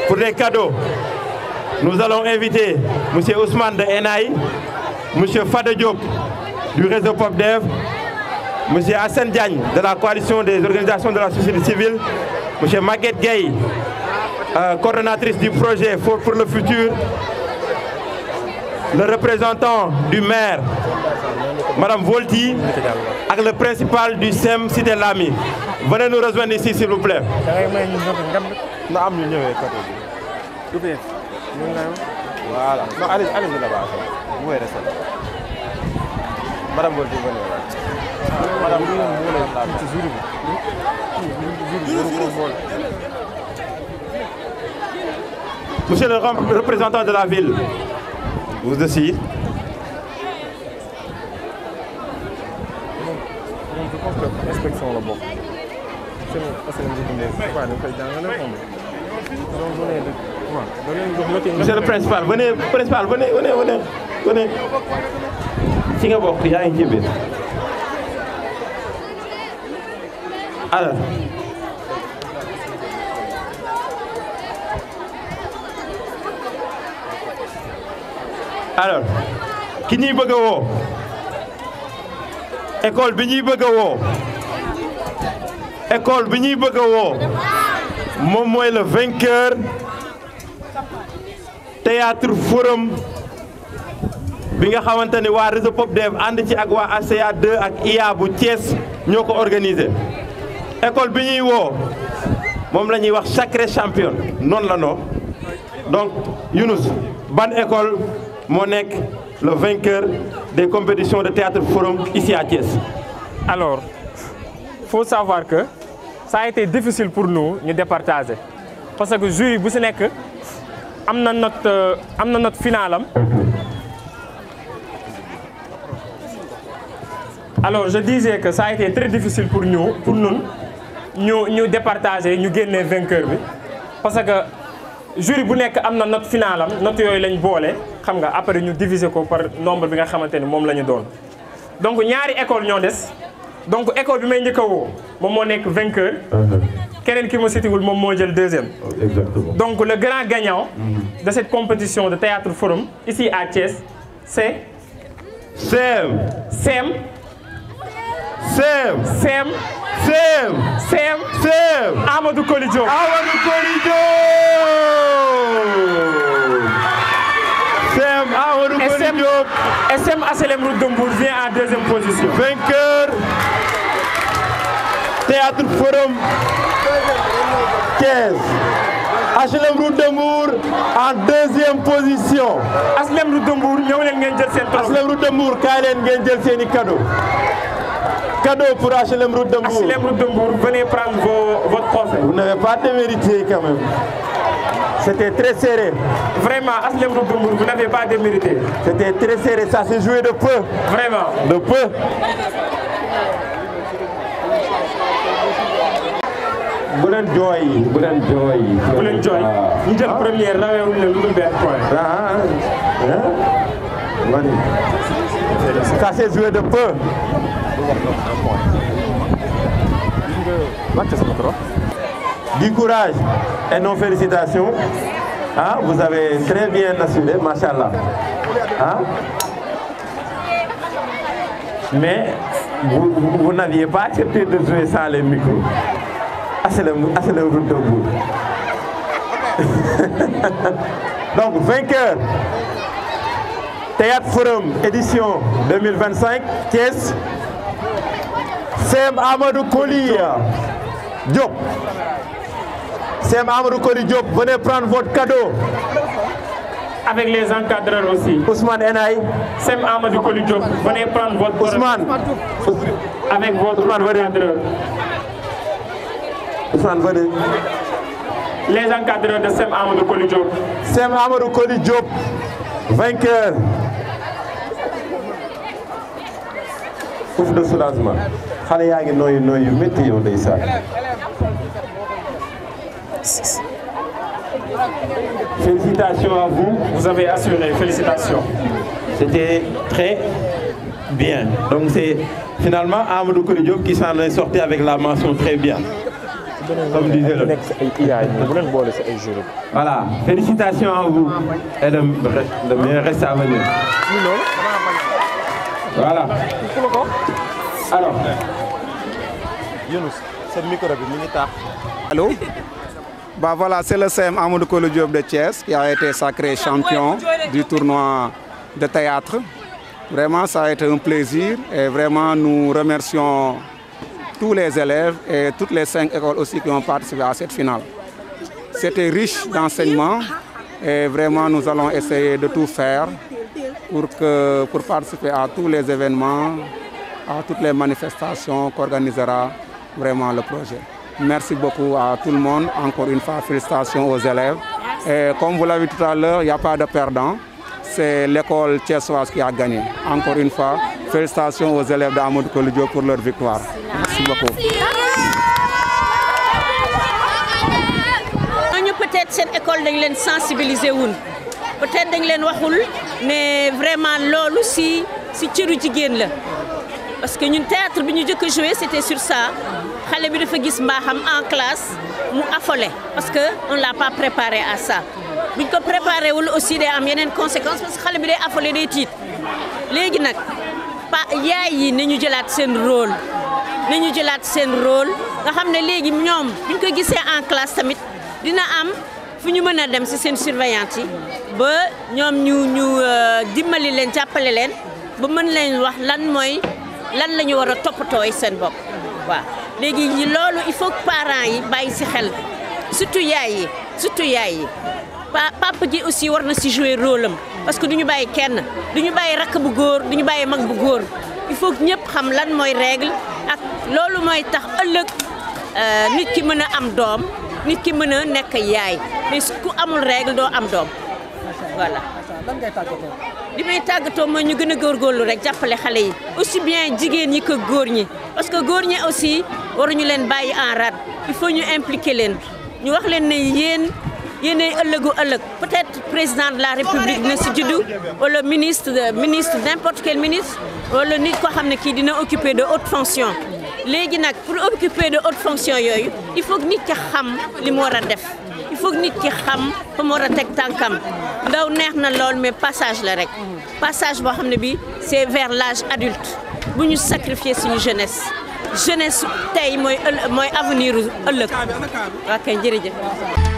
pour les cadeaux, nous allons inviter M. Ousmane de Enaï, M. Fade Diop du réseau PopDev, M. Hassan Diagne de la coalition des organisations de la société civile, M. Maguette Gueye, coordonnatrice du projet Fort pour le futur, le représentant du maire, Mme Volti, avec le principal du SEM Cité Lamy. Venez nous rejoindre ici s'il vous plaît. Voilà. Non, allez là-bas. Vous pouvez rester là. Madame Volti, venez là. Madame, Monsieur le représentant de la ville, vous aussi. Je pense que l'inspection est bon. Monsieur le principal, venez, venez. Si nga bokk yaa ngi ci biir. Alors ki ñuy bëgg a woo école bi ñuy bëgg a woo école bi ñuy bëgg a woo moom mooy le vainqueur théâtre forum bi nga xamante ni waa réseau PopDev ànd ci ak waa ACA 2 ak IA bu Thiès ñoo ko organisé école bi ñuy woo moom la ñuy wax sacré champion noonu la noo donc Younous ban école moo nekk le vainqueur des compétitions de théâtre forum ici à Thiès. Alors, faut savoir que ça a été difficile pour nous ñu départager parce que jury bu si nekk am na note finale am. Alors je disais que ça a été très difficile pour nous ñu départager ñu génnee vainqueur bi parce que jury bu nekk am na note finale am note yooyu lañ boole xam nga après ñu diviser ko par nombre bi nga xamante ni moom la ñu doon. donc ñaari école ñoo des donc école bi may njëkk a woo moom moo nekk vainqueur. keneen ki ma citiwul moom moo jël deuxième. Exactement. Donc le grand gagnant de cette compétition de théâtre forum ici à Thiès, c'est Sem Amadou Koli Diop. Et Sem HLM Route de Mbour vient en deuxième position. Vainqueur théâtre forum Thiès. HLM Route de Mbour en deuxième position. HLM Route de Mbour ñëw leen ngeen jël seen trophée. HLM Route de Mbour kaay leen ngeen jël seeni cadeau. Cadeau pour HLM Route de Mbour. HLM Route de Mbour, venez prendre votre trophée. Vous n'avez pas démérité quand même. C'était très serré. Vraiment, HLM Route de Mbour, vous n'avez pas démérité. C'était très serré, ça s'est joué de peu. Vraiment. De peu. bu leen jooy bu leen jooy ñu jël première rawewuñ la lu dul benn point. Ça s'est joué de peu. Du courage et nos félicitations. Vous avez très bien assuré, machallah. Mais vous n'aviez pas accepté de jouer sans les micros. HLM Route de Mbour. Donc, vainqueur, Théâtre Forum, édition 2025, Thiès, Sem Amadou Koli Diop. Sem Amadou Koli Diop, venez prendre votre cadeau. Avec les encadreurs aussi. Ousmane Enaï. Sem Amadou Koli Diop, venez prendre votre Ousmane. Avec votre encadreur. Ousmane, venez. Les encadreurs de Sem Amadou Koli Diop. Sem Amadou Koli Diop, vainqueur. Souffle de soulagement. Xale yaa ngi nooyu nooyu métti yow ndeysaan. Félicitations à vous. Vous avez assuré. Félicitations. C'était très bien. Donc c'est finalement Amadou Koli Diop qui s'en est sorti avec la mention très bien. Comme disait le. Voilà. Félicitations à vous. Et le meilleur reste à venir. Voilà. Alors. Allô? Bah voilà, c'est le CM Amadou Koli Diop de Thiès qui a été sacré champion du tournoi de théâtre. Vraiment, ça a été un plaisir et vraiment nous remercions tous les élèves et toutes les 5 écoles aussi qui ont participé à cette finale. C'était riche d'enseignements et vraiment nous allons essayer de tout faire pour participer à tous les événements, à toutes les manifestations qu'organisera vraiment le projet. Merci beaucoup à tout le monde. Encore une fois, félicitations aux élèves. Et comme vous l'avez dit tout à l'heure, il n'y a pas de perdant. C'est l'école thiessoise qui a gagné. Encore une fois, félicitations aux élèves d'Amadou Koli Diop pour leur victoire. Merci beaucoup. Peut-être cette école dañ leen sensibiliser wun peut-être dañ leen waxul mais vraiment loolu si cëru jigéen la parce que ñun théâtre bi ñu jëkk a joué c'était sur ça xale bi dafa gis mbaaxam en classe mu affolé parce que on l'a pas préparé à ça buñ ko préparé wul aussi day am yeneen conséquences parce que xale bi day affolé day tiit léegi nag yaay yi nañu jëlaat seen rôle nga xam ne léegi ñoom buñ ko gisee en classe tamit dina am fu ñu mën a dem ci seen surveillante yi ba ñoom ñu dimbali leen jàppale leen ba mën leen wax lan la ñu war a toppatooy seen bopp waaw léegi loolu il faut que parents yi bàyyi ci xel surtout yaay yi papa ji aussi war na ci jouer rôle am parce que duñu bàyyi kenn duñu bàyyi rakk bu góor duñu bàyyi mag bu góor il faut que ñëpp xam lan mooy règle ak loolu mooy tax ëllëg nit ki mën a am doom nit ki mën a nekk yaay mais ku amul règle doo am doom voilà. li may tàggatoo mooy ñu gën a góorgóorlu rek jàppale xale yi aussi bien jigéen ñi que góor ñi parce que góor ñi aussi waruñu leen bàyyi en rade il faut ñu impliquer leen ñu wax leen ne yéenay ëllëg peut-être président de la république dina si juddu wala ministre n'importe quel ministre wala nit koo xam ne kii dina occuper de haute fonction. léegi nag pour occuper de haute fonction yooyu il faut que nit ki xam li mu war a def il faut que nit ki xam fa mu war a teg tànkam ndaw neex na lool mais passage la rek passage boo xam ne bi c'est vers l'âge adulte bu ñu sacrifier suñu jeunesse tey mooy avenir ëllëg. ok jërëjëf.